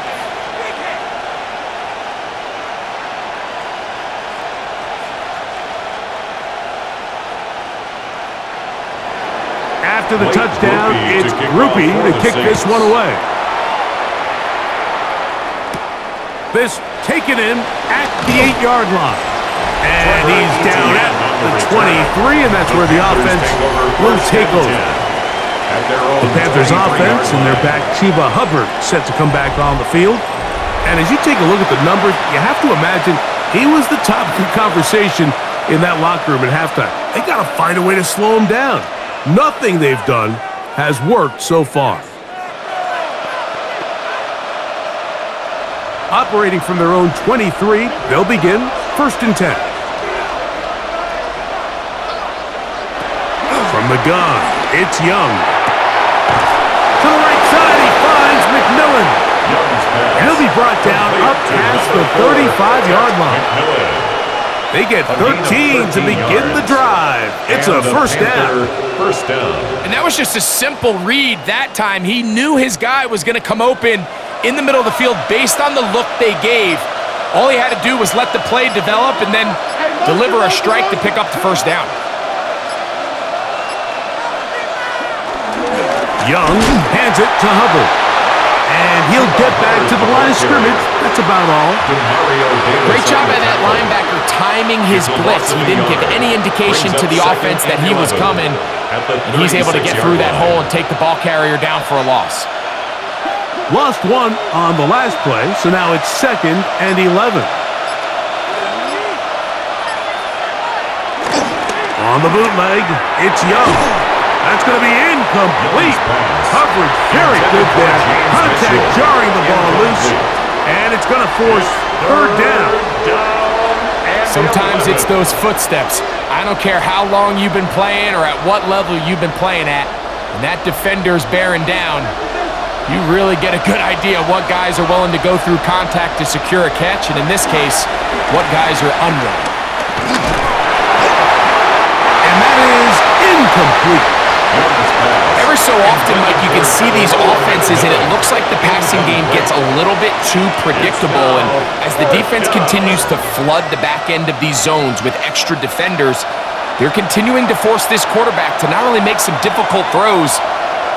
After the touchdown, it's Groupie to kick this one away. This taken in at the 8-yard line. And he's down at the 23, and that's where the offense will take over. The Panthers offense and their back Chuba Hubbard set to come back on the field. And as you take a look at the numbers, you have to imagine he was the top of the conversation in that locker room at halftime. They got to find a way to slow him down. Nothing they've done has worked so far. Operating from their own 23, they'll begin 1st and 10. From the gun, it's Young. To the right side, he finds McMillan. And he'll be brought down up past the 35-yard line. They get 13 to begin the drive. It's a first down. And that was just a simple read that time. He knew his guy was going to come open in the middle of the field based on the look they gave. All he had to do was let the play develop and then deliver a strike to pick up the first down. Young hands it to Hubbard. And he'll get back to the line of scrimmage. That's about all. Great job by that linebacker timing his blitz. He didn't give any indication to the offense that he was coming. And he's able to get through that hole and take the ball carrier down for a loss. Lost one on the last play, so now it's 2nd and 11. On the bootleg, it's Young. That's going to be incomplete. Coverage very good there. Contact jarring the ball loose. And it's going to force 3rd down. Sometimes it's those footsteps. I don't care how long you've been playing or at what level you've been playing at. When that defender's bearing down, you really get a good idea of what guys are willing to go through contact to secure a catch. And in this case, what guys are unwilling. And that is incomplete. Every so often, Mike, you can see these offenses, and it looks like the passing game gets a little bit too predictable. And as the defense continues to flood the back end of these zones with extra defenders, they're continuing to force this quarterback to not only make some difficult throws,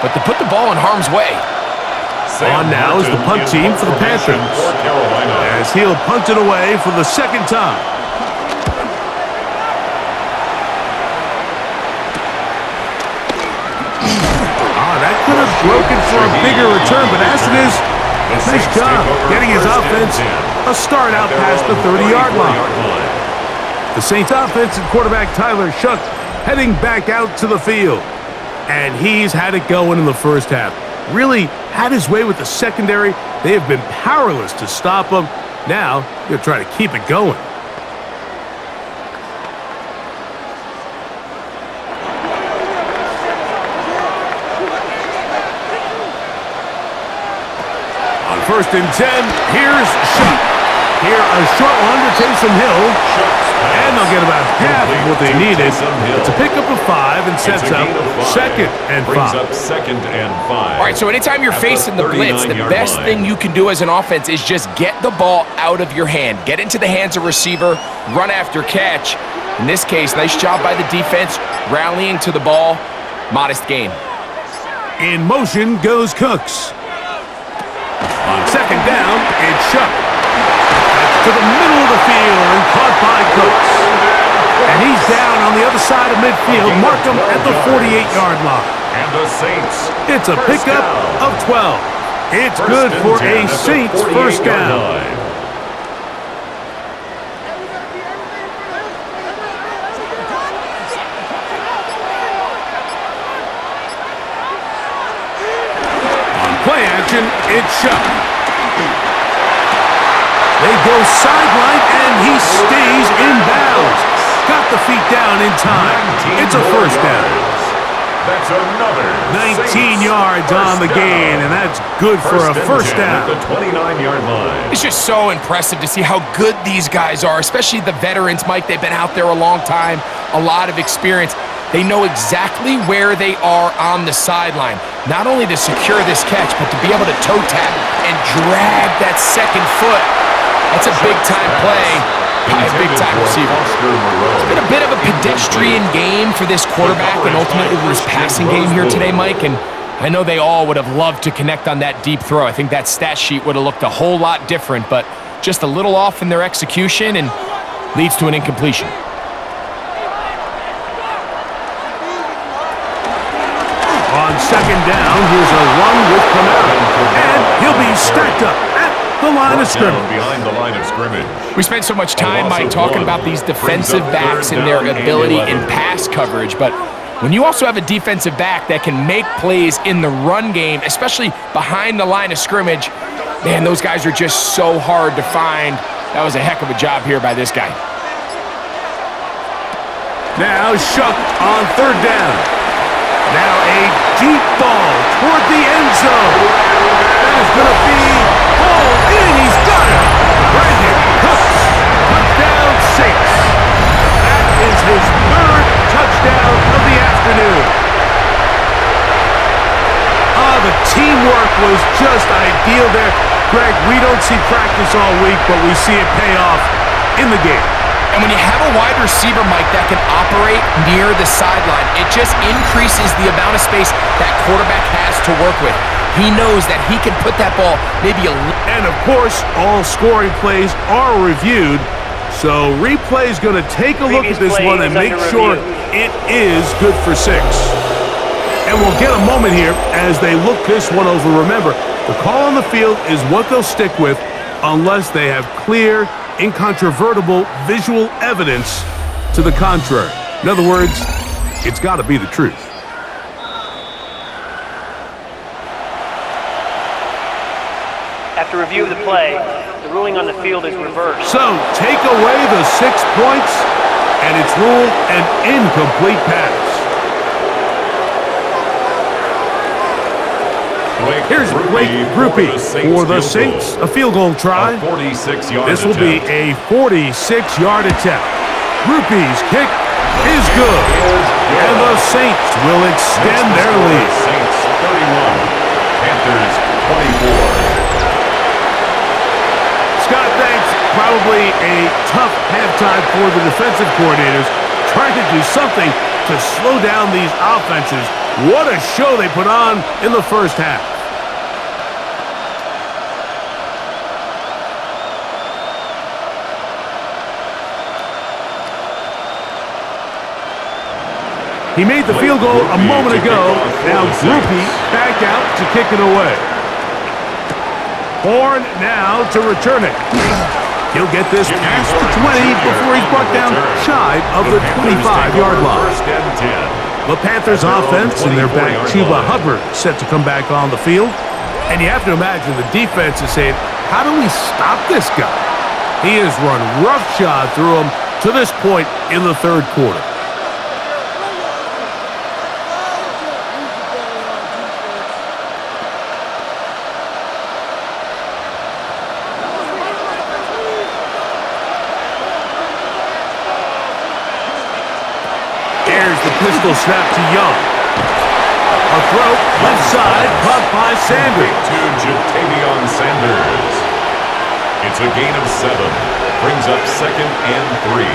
but to put the ball in harm's way. On now is the punt team for the Panthers, as he'll punt it away for the 2nd time. Could have broken for a bigger return, but as it is, nice job getting his offense a start out past the 30-yard line. The Saints offense and quarterback Tyler Shuck heading back out to the field. And he's had it going in the first half. Really had his way with the secondary. They have been powerless to stop him. Now, he'll try to keep it going. First and 10, here's Shuck. Here, a short one to Taysom Hill. And they'll get about half of what they needed. It's a pickup of 5 and sets up 2nd and 5. All right, so anytime you're facing the blitz, the best thing you can do as an offense is just get the ball out of your hand. Get into the hands of receiver, run after catch. In this case, nice job by the defense, rallying to the ball. Modest gain. In motion goes Cooks. On 2nd down, it's Shuck. That's to the middle of the field and caught by Cooks. And he's down on the other side of midfield. Mark him at the 48-yard line. And the Saints. It's a pickup of 12. It's good for a Saints first down. Play action, it's Shuck. They go sideline, and he stays in bounds. Got the feet down in time. It's a first down. That's another 19 yards on the gain, and that's good for a first down. At the 29-yard line. It's just so impressive to see how good these guys are, especially the veterans, Mike. They've been out there a long time, a lot of experience. They know exactly where they are on the sideline, not only to secure this catch, but to be able to toe tap and drag that second foot. That's a big-time play by a big-time receiver. It's been a bit of a pedestrian game for this quarterback and ultimately this passing game here today, Mike, and I know they all would have loved to connect on that deep throw. I think that stat sheet would have looked a whole lot different, but just a little off in their execution and leads to an incompletion. On 2nd down, here's a run with Kamara, and he'll be stacked up at the line of scrimmage. Behind the line of scrimmage. We spent so much time, Mike, talking about these defensive backs and their ability in pass coverage, but when you also have a defensive back that can make plays in the run game, especially behind the line of scrimmage, man, those guys are just so hard to find. That was a heck of a job here by this guy. Now Shuck on 3rd down. Now a deep ball toward the end zone. That is going to be hauled in. He's got it. Brandon Cooks. Touchdown Saints. That is his 3rd touchdown of the afternoon. The teamwork was just ideal there. Greg, we don't see practice all week, but we see it pay off in the game. And when you have a wide receiver, Mike, that can operate near the sideline, it just increases the amount of space that quarterback has to work with. He knows that he can put that ball maybe a little. And, of course, all scoring plays are reviewed. So replay's going to take a look at this one and make sure it is good for 6. And we'll get a moment here as they look this one over. Remember, the call on the field is what they'll stick with unless they have clear, incontrovertible visual evidence to the contrary. In other words, it's got to be the truth. After review of the play, the ruling on the field is reversed. So, take away the 6 points, and it's ruled an incomplete pass. Here's Blake Grupe for the Saints. A field goal try. This will be a 46-yard attempt. Grupe's kick is good. And the Saints will extend their lead. Saints 31, Panthers 24. Scott, thanks. Probably a tough halftime for the defensive coordinators, trying to do something to slow down these offenses. What a show they put on in the first half. He made the field goal a moment ago. Now Grupe back out to kick it away. Horn now to return it. He'll get this past the 20 before he's brought down shy of the 25-yard line. The Panthers offense and their back Chuba Hubbard set to come back on the field. And you have to imagine the defense is saying, how do we stop this guy? He has run roughshod through him to this point in the third quarter. Pistol snap to Young. A throw, left side, caught by Sanders. To Jatavion Sanders. It's a gain of 7. Brings up 2nd and 3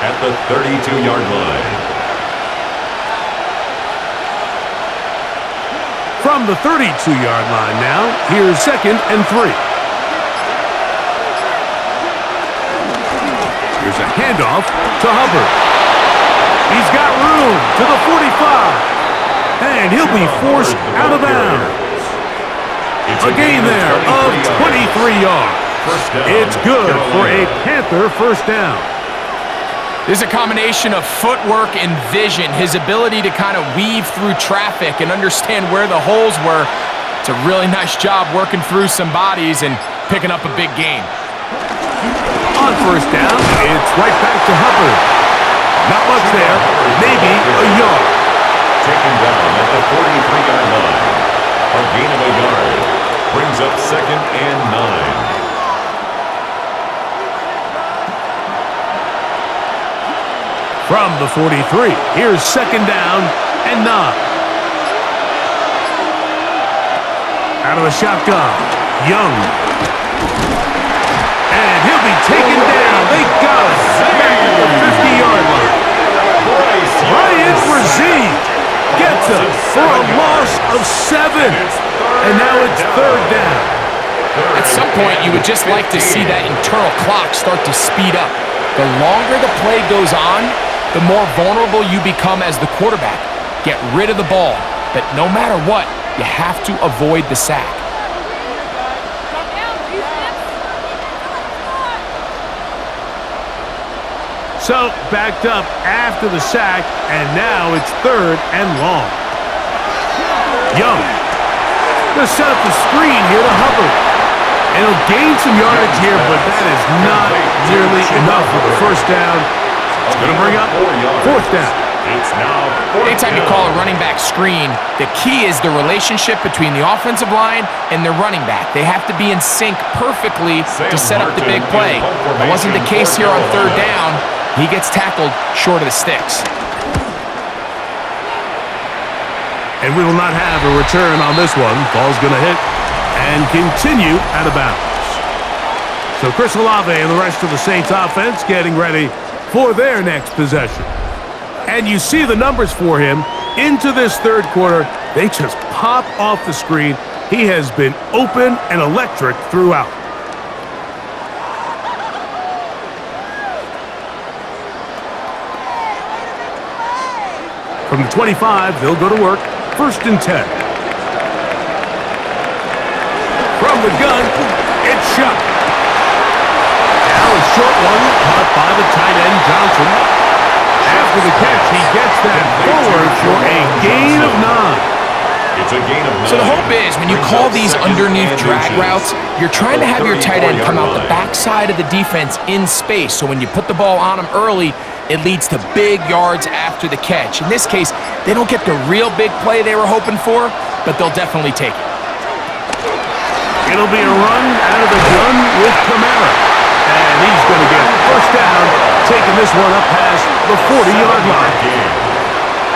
at the 32-yard line. From the 32-yard line now, here's 2nd and 3. Here's a handoff to Hubbard. He's got room to the 45, and he'll be forced out of bounds. A gain there of 23 yards. It's good for a Panther first down. There's a combination of footwork and vision, his ability to kind of weave through traffic and understand where the holes were. It's a really nice job working through some bodies and picking up a big gain. On first down, it's right back to Hubbard. Not much there, maybe a yard. Taken down at the 43-yard line. A gain of a yard. Brings up 2nd and 9. From the 43, here's 2nd down and 9. Out of the shotgun, Young. And he'll be taken down. They got it. Back at the 50-yard line. Ryan Brazil gets him for a loss of 7. And now it's 3rd down. At some point, you would just like to see that internal clock start to speed up. The longer the play goes on, the more vulnerable you become as the quarterback. Get rid of the ball, but no matter what, you have to avoid the sack. So, backed up after the sack, and now it's 3rd and long. Young. Going to set up the screen here to Hubbard. And he'll gain some yardage here, but that is not nearly enough for the first down. It's going to bring up 4th down. Anytime you call a running back screen, the key is the relationship between the offensive line and the running back. They have to be in sync perfectly to set up the big play. That wasn't the case here on 3rd down. He gets tackled short of the sticks. And we will not have a return on this one. Ball's going to hit and continue out of bounds. So Chris Olave and the rest of the Saints offense getting ready for their next possession. And you see the numbers for him into this third quarter. They just pop off the screen. He has been open and electric throughout. From the 25, they'll go to work. 1st and 10. From the gun, it's shot. Now a short one caught by the tight end, Johnson. After the catch, he gets that forward for a gain of 9. It's a gain of 9. So the hope is when you call these underneath drag routes, you're trying to have your tight end come out the backside of the defense in space. So when you put the ball on him early, it leads to big yards after the catch. In this case, they don't get the real big play they were hoping for, but they'll definitely take it. It'll be a run out of the gun with Kamara. And he's going to get 1st down, taking this one up past the 40-yard line.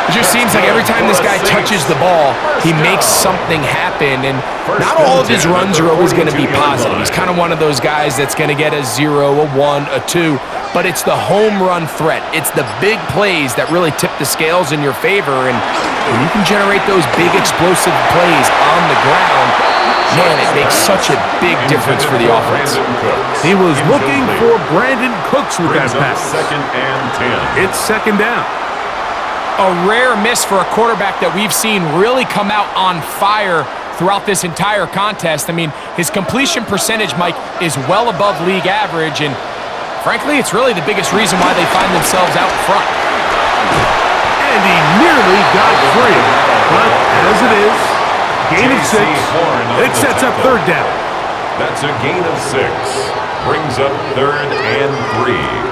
It just seems like every time this guy touches the ball, he makes something happen, and not all of his runs are always going to be positive. He's kind of one of those guys that's going to get a 0, a 1, a 2, but it's the home run threat. It's the big plays that really tip the scales in your favor, and when you can generate those big explosive plays on the ground, man, it makes such a big difference for the offense. He was looking for Brandon Cooks with that pass. 2nd and 10. It's 2nd down. A rare miss for a quarterback that we've seen really come out on fire throughout this entire contest. I mean, his completion percentage, Mike, is well above league average, and frankly, it's really the biggest reason why they find themselves out front. And he nearly got free, but as it is, gain of 6, it sets up 3rd down. That's a gain of 6. Brings up 3rd and 3.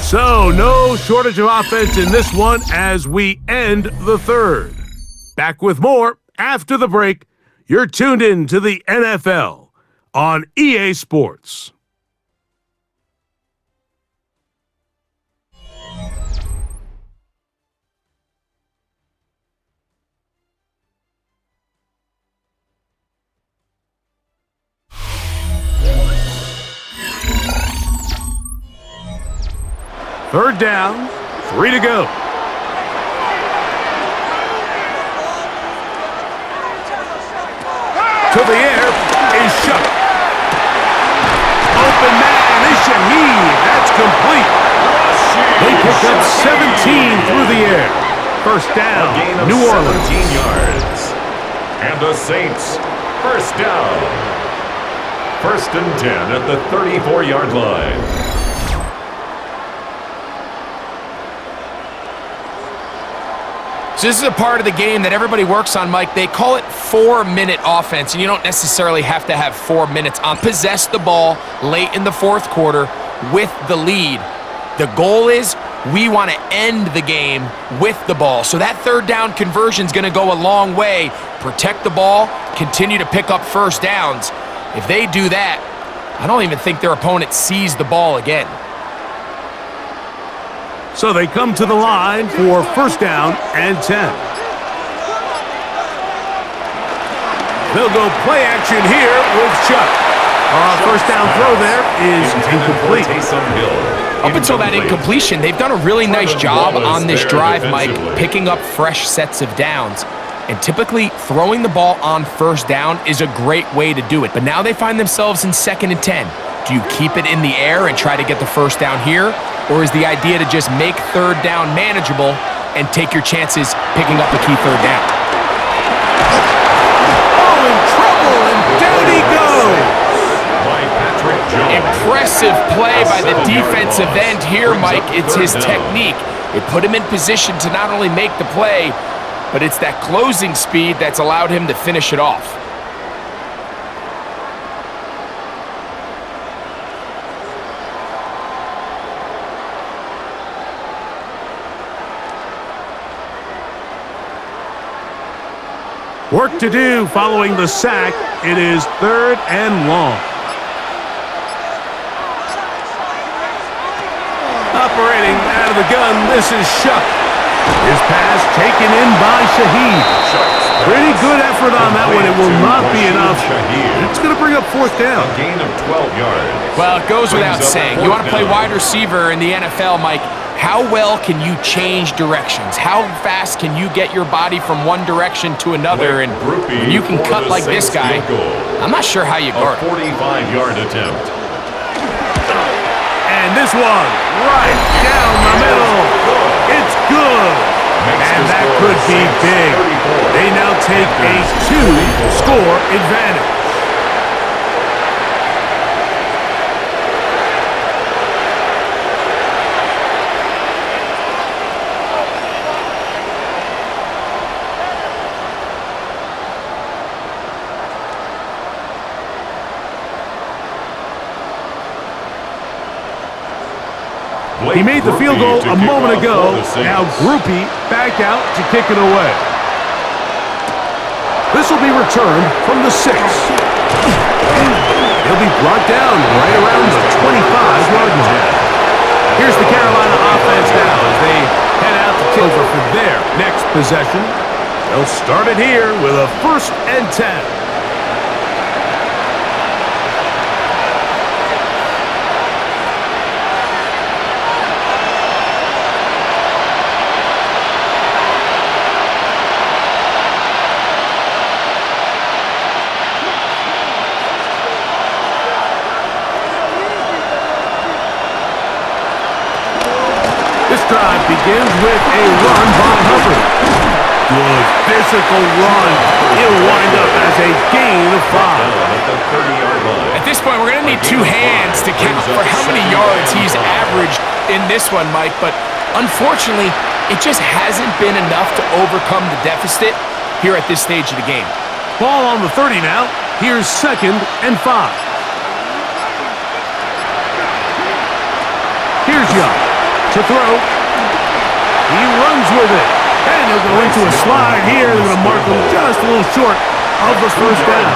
So, no shortage of offense in this one as we end the 3rd. Back with more after the break. You're tuned in to the NFL on EA Sports. Third down, 3 to go. To the air is shut. Open man is Shaheed. That's complete. They pick up 17 through the air. 1st down, New Orleans. 17 yards. And the Saints, 1st down. 1st and 10 at the 34-yard line. So this is a part of the game that everybody works on, Mike. They call it 4-minute offense, and you don't necessarily have to have 4 minutes on. Possess the ball late in the 4th quarter with the lead. The goal is we want to end the game with the ball. So that 3rd down conversion is going to go a long way. Protect the ball, continue to pick up 1st downs. If they do that, I don't even think their opponent sees the ball again. So they come to the line for 1st down and 10. They'll go play action here with Chuck. 1st down throw there is incomplete. Up until that incompletion, they've done a really nice job on this drive, Mike, picking up fresh sets of downs. And typically, throwing the ball on 1st down is a great way to do it. But now they find themselves in 2nd and 10. Do you keep it in the air and try to get the 1st down here? Or is the idea to just make 3rd down manageable and take your chances picking up a key 3rd down? Oh, in trouble, and down he goes! Impressive play by the defensive end here, Mike. It's his technique. It put him in position to not only make the play, but it's that closing speed that's allowed him to finish it off. Work to do following the sack. It is 3rd and long. the gun. This is Shuck. His pass taken in by Shaheed. Pretty good effort on that one. It will not be enough. It's going to bring up fourth down. A gain of 12 yards. Well, it goes without saying. You want to play wide receiver in the NFL, Mike. How well can you change directions? How fast can you get your body from one direction to another? And when you can cut like this guy, I'm not sure how you guard. A 45-yard attempt. And this one, right down the middle. It's good. And that could be big. They now take a 2-score advantage. He made the field goal a moment ago. Now Groupie back out to kick it away. This will be returned from the 6. He'll be brought down right around the 25-yard line. Here's the Carolina offense now as they head out to kick over for their next possession. They'll start it here with a 1st and 10. Drive begins with a run by Hubbard. Good physical run. He'll wind up as a gain of 5. At this point, we're going to need 2 hands to count for how many yards he's averaged in this one, Mike. But unfortunately, it just hasn't been enough to overcome the deficit here at this stage of the game. Ball on the 30 now. Here's 2nd and 5. Here's Young to throw. He runs with it. And he'll go into a slide here. They're going to mark him just a little short of the 1st down.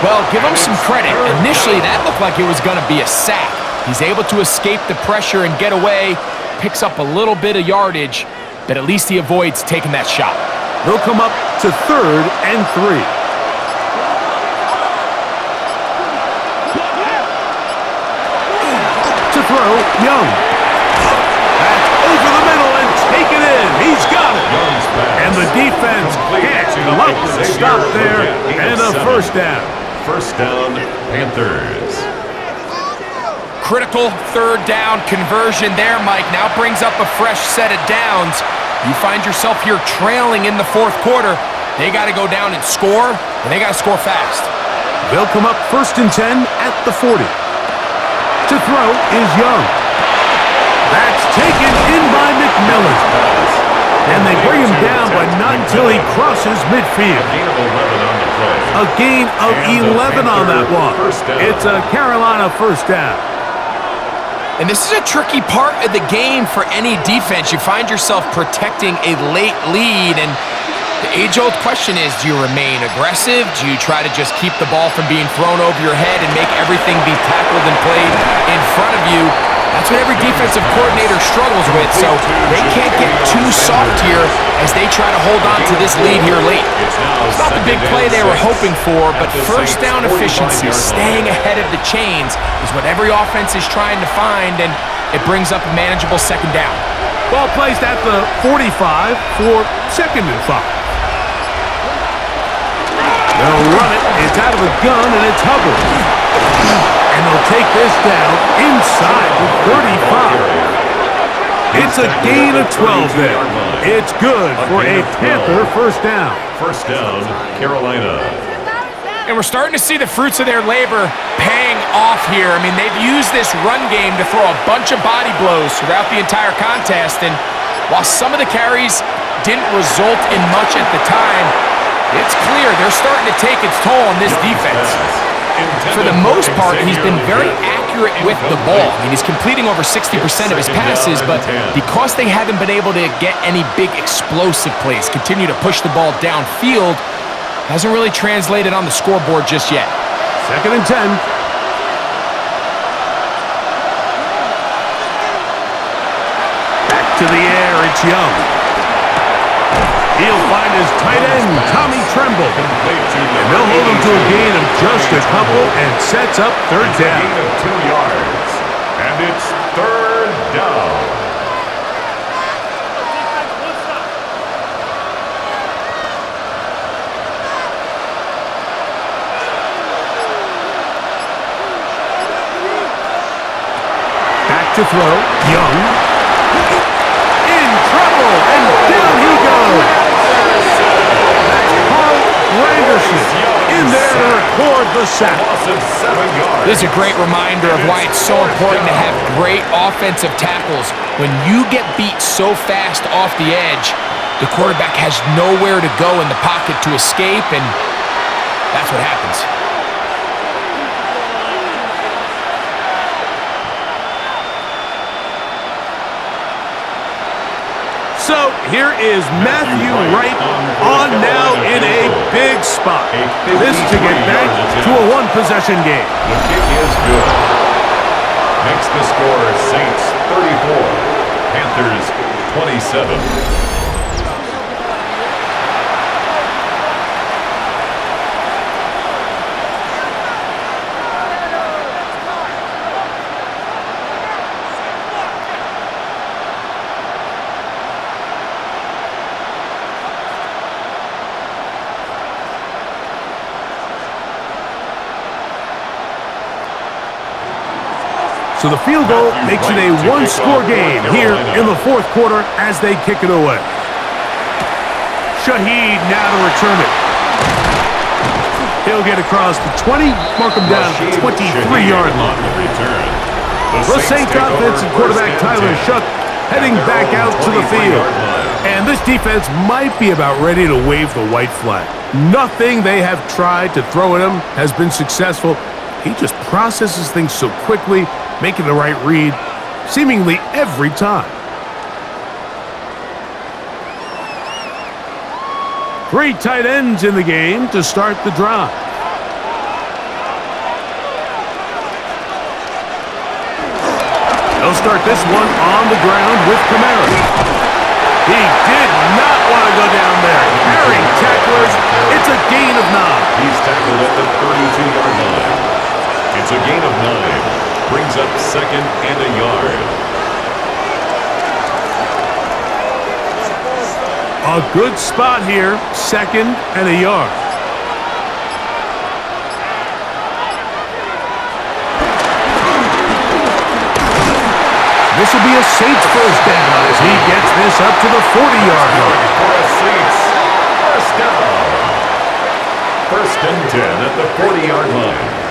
Well, give him some credit. Initially, that looked like it was going to be a sack. He's able to escape the pressure and get away. Picks up a little bit of yardage, but at least he avoids taking that shot. They'll come up to 3rd and 3. To throw, Young. That's over the middle and taken in. He's got it. And the defense can't come up with a stop there. And a 1st down. 1st down, Panthers. Critical 3rd down conversion there, Mike. Now brings up a fresh set of downs. You find yourself here trailing in the 4th quarter. They got to go down and score, and they got to score fast. They'll come up 1st and 10 at the 40. To throw is Young. That's taken in by McMillan. And they bring him down, but not until he crosses midfield. A gain of 11 on that one. It's a Carolina 1st down. And this is a tricky part of the game for any defense. You find yourself protecting a late lead, and the age-old question is, do you remain aggressive? Do you try to just keep the ball from being thrown over your head and make everything be tackled and played in front of you? That's what every defensive coordinator struggles with, so they can't get too soft here as they try to hold on to this lead here late. It's not the big play they were hoping for, but 1st down efficiency, staying ahead of the chains, is what every offense is trying to find, and it brings up a manageable 2nd down. Ball placed at the 45 for 2nd and 5. They'll run it. It's out of the gun, and it's Hubbard. And they'll take this down inside the 35. It's a gain of 12 there. It's good for a Panther 1st down. 1st down, Carolina. And we're starting to see the fruits of their labor paying off here. I mean, they've used this run game to throw a bunch of body blows throughout the entire contest. And while some of the carries didn't result in much at the time, it's clear they're starting to take its toll on this defense. For the most part, he's been very accurate with the ball. I mean, he's completing over 60% of his passes, but because they haven't been able to get any big explosive plays, continue to push the ball downfield, hasn't really translated on the scoreboard just yet. 2nd and 10. into the air. It's Young. He'll find his tight end, Tommy Tremble. And they'll hold him to a gain of just a couple and sets up third down. Gain of 2 yards. And it's third down. Back to throw. Young. In trouble. And down he goes. That's Carl Granderson in there to record the sack. This is a great reminder of why it's so important to have great offensive tackles. When you get beat so fast off the edge, the quarterback has nowhere to go in the pocket to escape, and that's what happens. So here is Matthew Wright on now in a big spot. This to get back to a one-possession game. The kick is good. Makes the score Saints 34, Panthers 27. So the field goal makes it a one-score game here in the fourth quarter as they kick it away. Shaheed now to return it. He'll get across the 20, mark him down at the 23-yard line. The Saints offensive quarterback Tyler Shuck heading back out to the field. And this defense might be about ready to wave the white flag. Nothing they have tried to throw at him has been successful. He just processes things so quickly, making the right read seemingly every time. Three tight ends in the game to start the drive. They'll start this one on the ground with Kamara. He did not want to go down there. Carrying tacklers, it's a gain of 9. He's tackled at the 32-yard line. It's a gain of 9. Brings up second and a yard. A good spot here, second and a yard. This will be a Saints first down as he gets this up to the 40-yard line. For a Saints first down. First and 10 at the 40-yard line.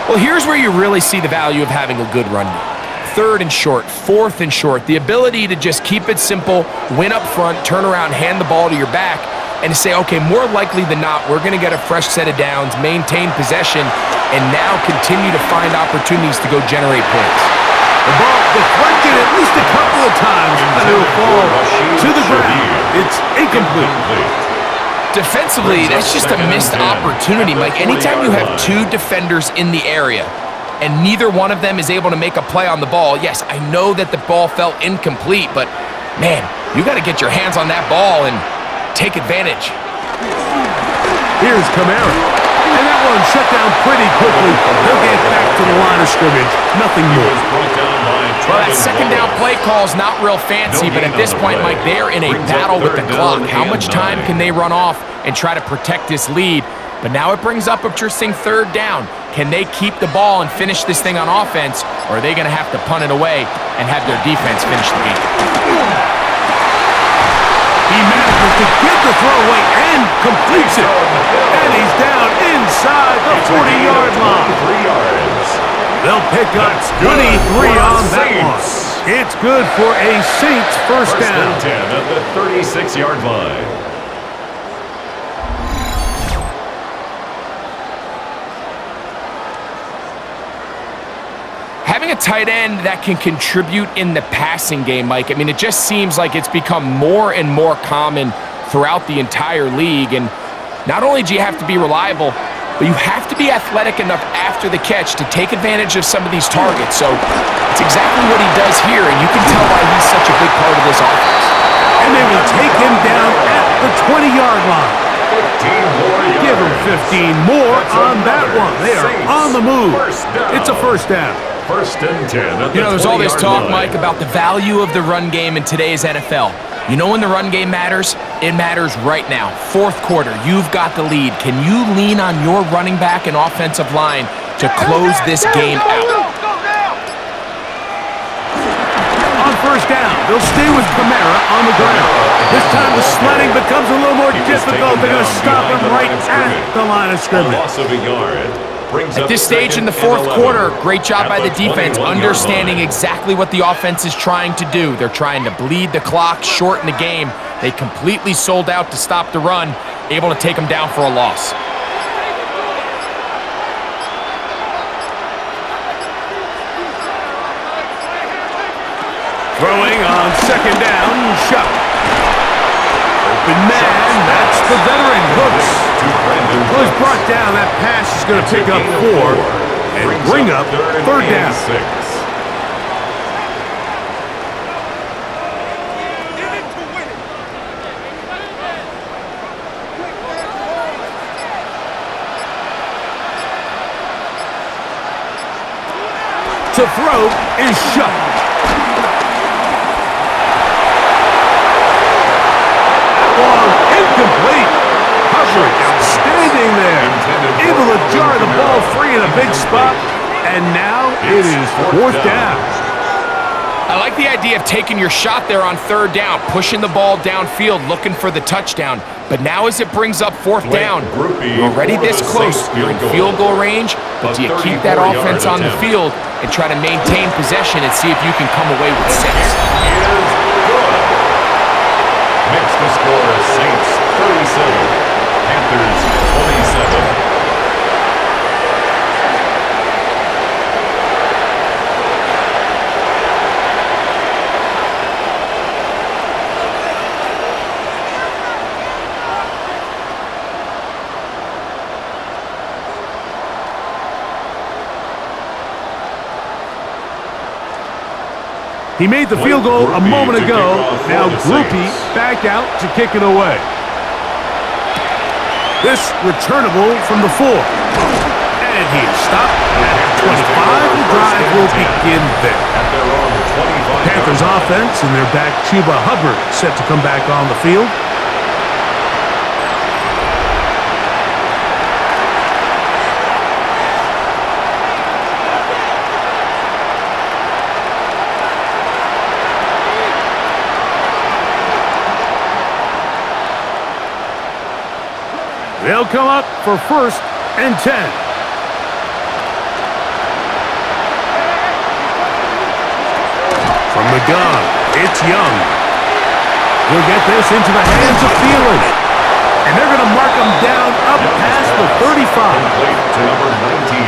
Well, here's where you really see the value of having a good run game. Third and short, fourth and short, the ability to just keep it simple, win up front, turn around, hand the ball to your back, and say, okay, more likely than not, we're going to get a fresh set of downs, maintain possession, and now continue to find opportunities to go generate points. The ball deflected at least a couple of times, and it will fall to the ground. It's incomplete. Defensively, that's just a missed opportunity, Mike. Anytime you have two defenders in the area and neither one of them is able to make a play on the ball, yes, I know that the ball felt incomplete, but, man, you got to get your hands on that ball and take advantage. Here's Kamara. And that one shut down pretty quickly. They'll get back to the line of scrimmage. Nothing more. Well, that second down play call is not real fancy, but at this point, Mike, they're in a battle with the clock. How much time can they run off and try to protect this lead? But now it brings up interesting third down. Can they keep the ball and finish this thing on offense, or are they going to have to punt it away and have their defense finish the game? He manages to get the throw away and completes it. And he's down inside the 40-yard line. They'll pick up 23 on that one. It's good for a Saints first down. First and 10 at the 36-yard line. Having a tight end that can contribute in the passing game, Mike, I mean, it just seems like it's become more and more common throughout the entire league. And not only do you have to be reliable, but you have to be athletic enough after the catch to take advantage of some of these targets. So it's exactly what he does here, and you can tell why he's such a big part of this offense. And they will take him down at the 20-yard line. 15 more yards. Give him 15 more on that one. They are on the move. It's a first down. First and 10. You know, there's all this talk, Mike, about the value of the run game in today's NFL. You know when the run game matters? It matters right now. Fourth quarter, you've got the lead. Can you lean on your running back and offensive line to close this game out? On first down, they'll stay with Kamara on the ground. This time the sledding becomes a little more difficult. They're going to stop him right at the line of scrimmage. Loss of a yard. At this stage in the fourth quarter, great job by the defense, understanding exactly what the offense is trying to do. They're trying to bleed the clock, shorten the game. They completely sold out to stop the run, able to take them down for a loss. Throwing on second down, shot. Open man, that's the veteran, Hooks. Well, he's brought down. That pass is going to pick up 4 and bring up third down. 6. To throw is shut. Ball incomplete. Hubbard outstanding there. Able to jar the ball free in a big spot. And now it is fourth down. I like the idea of taking your shot there on third down, pushing the ball downfield, looking for the touchdown. But now as it brings up fourth down, you're already this close. You're in field goal range, but do you keep that offense on the field and try to maintain possession and see if you can come away with 6? Makes the score Saints 37, Panthers 27. He made the field goal a moment ago. Now Groupie back out to kick it away. This returnable from the 4. And he is stopped at 25. The drive will begin there. Panthers offense and their back Chuba Hubbard set to come back on the field. They'll come up for first and 10. From the gun, it's Young. He'll get this into the hands of Thielen. And they're going to mark him down up past the 35.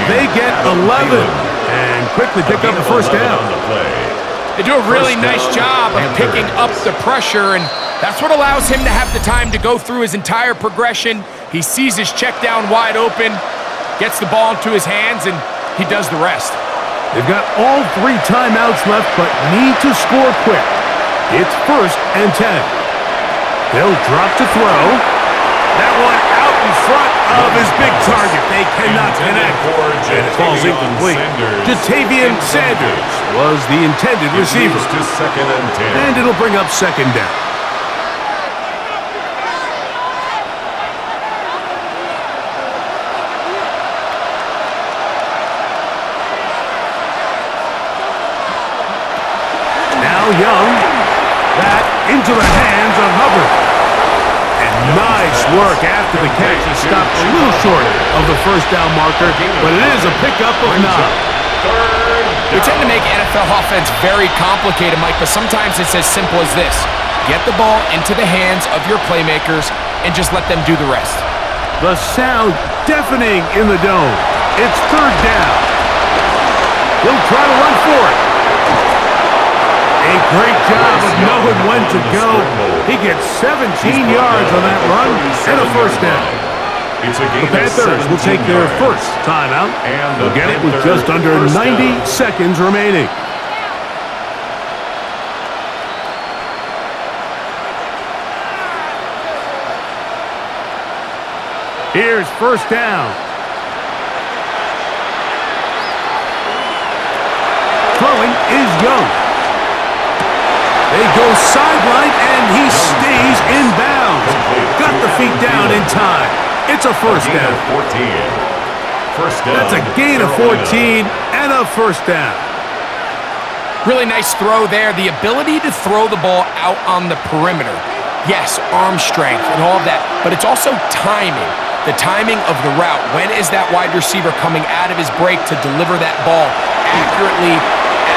They get 11 and quickly pick up the first down. They do a really nice job of picking up the pressure, and that's what allows him to have the time to go through his entire progression. He sees his check down wide open, gets the ball into his hands, and he does the rest. They've got all 3 timeouts left, but need to score quick. It's first and 10. They'll drop to throw. That one out in front of his big target. They cannot connect. And it falls incomplete. Jatavian Sanders was the intended receiver. And it'll bring up second down. Young, that into the hands of Hubbard. And nice work after the catch. He stopped a little short of the first down marker, but it is a pickup of 9. We tend to make NFL offense very complicated, Mike, but sometimes it's as simple as this. Get the ball into the hands of your playmakers and just let them do the rest. The sound deafening in the dome. It's third down. He'll try to run for it. A great job of knowing when to go. He gets 17 yards on that run and a first down. It's a The gain of Panthers will 17 take their yards. first timeout. And They'll get it with just under first 90 down. seconds remaining. Here's first down. Throwing is Young. They go sideline, and he stays in bounds. Got the feet down in time. It's a first A gain down. of 14. First down. That's a gain of 14 and a first down. Really nice throw there. The ability to throw the ball out on the perimeter. Yes, arm strength and all of that, but it's also timing. The timing of the route. When is that wide receiver coming out of his break to deliver that ball accurately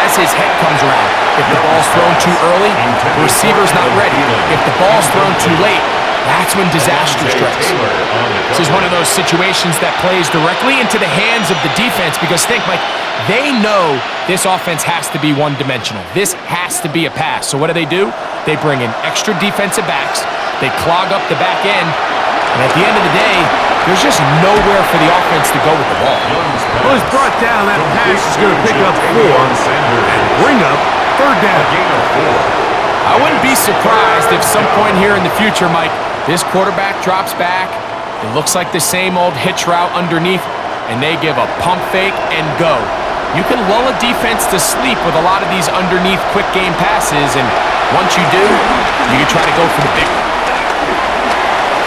as his head comes around? If the ball's thrown too early, the receiver's not ready. If the ball's thrown too late, that's when disaster strikes. This is one of those situations that plays directly into the hands of the defense because think, Mike, they know this offense has to be one-dimensional. This has to be a pass. So what do? They bring in extra defensive backs. They clog up the back end. And at the end of the day, there's just nowhere for the offense to go with the ball. Well, it's brought down. That pass is going to pick up 4 and bring up third down. I wouldn't be surprised if some point here in the future, Mike, this quarterback drops back. It looks like the same old hitch route underneath, and they give a pump fake and go. You can lull a defense to sleep with a lot of these underneath quick game passes, and once you do, you can try to go for the big one.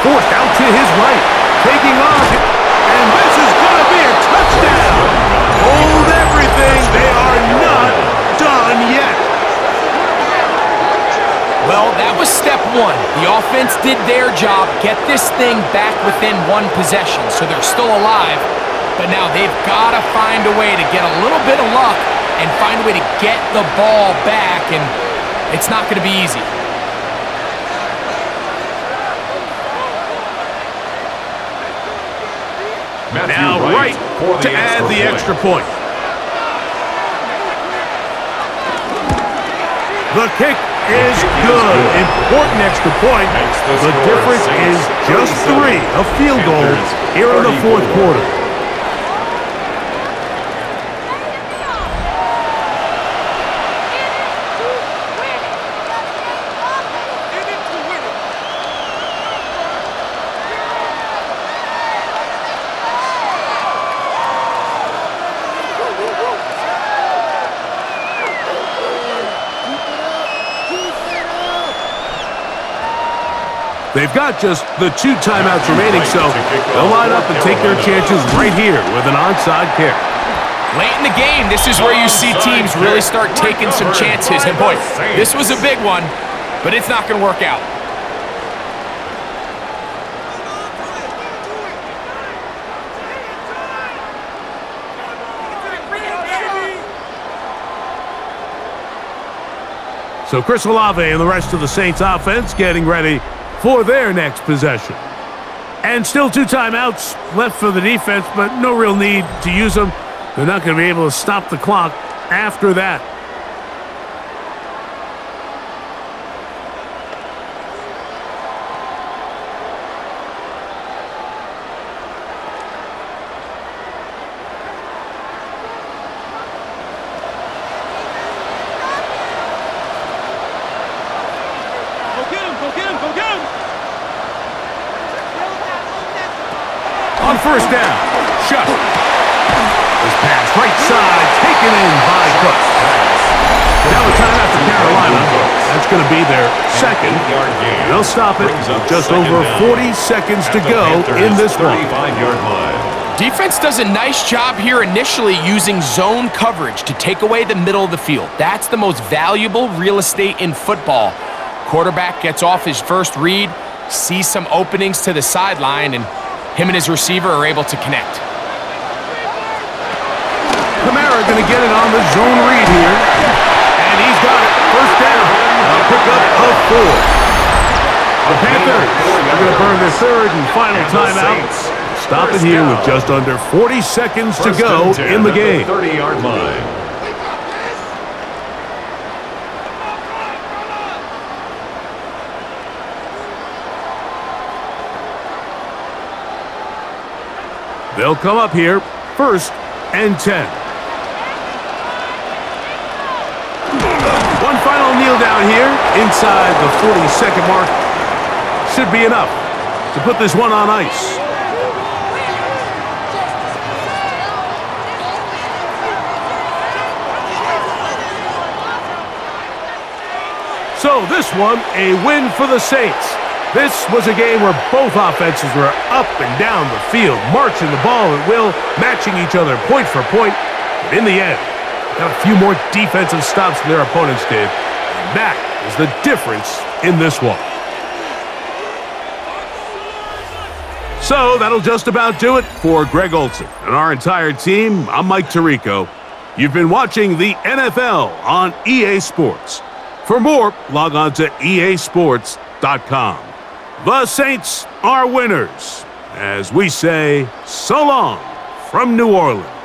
Forced out to his right, taking off, and this is going to be a touchdown. Hold everything. They are not done yet. Well, that was step one. The offense did their job, get this thing back within one possession, so they're still alive. But now they've got to find a way to get a little bit of luck and find a way to get the ball back, and it's not going to be easy. Now right to add the extra point. The kick is good. Important extra point. The difference is just 3. A field goal here in the fourth quarter. They've got just the 2 timeouts remaining, so they'll line up and take their chances right here with an onside kick. Late in the game, this is where you see teams really start taking some chances. And boy, this was a big one, but it's not going to work out. So Chris Olave and the rest of the Saints offense getting ready for their next possession. And still 2 timeouts left for the defense, but no real need to use them. They're not going to be able to stop the clock after that. On first down, Shutt. This pass right side, taken in by Cook. Now a timeout for Carolina. That's going to be their second. They'll stop it with just over 40 seconds to go in this one. Defense does a nice job here initially using zone coverage to take away the middle of the field. That's the most valuable real estate in football. Quarterback gets off his first read, sees some openings to the sideline, and him and his receiver are able to connect. Kamara going to get it on the zone read here. And he's got it. First down. A pickup of 4. The Panthers are going to burn their third and final timeout. Stop it here with just under 40 seconds to go in the game. 30-yard line. They'll come up here, 1st and 10. One final kneel down here, inside the 40-second mark. Should be enough to put this one on ice. So this one, a win for the Saints. This was a game where both offenses were up and down the field, marching the ball at will, matching each other point for point. But in the end, got a few more defensive stops than their opponents did. And that is the difference in this one. So that'll just about do it for Greg Olson and our entire team. I'm Mike Tirico. You've been watching the NFL on EA Sports. For more, log on to easports.com. The Saints are winners, as we say so long from New Orleans.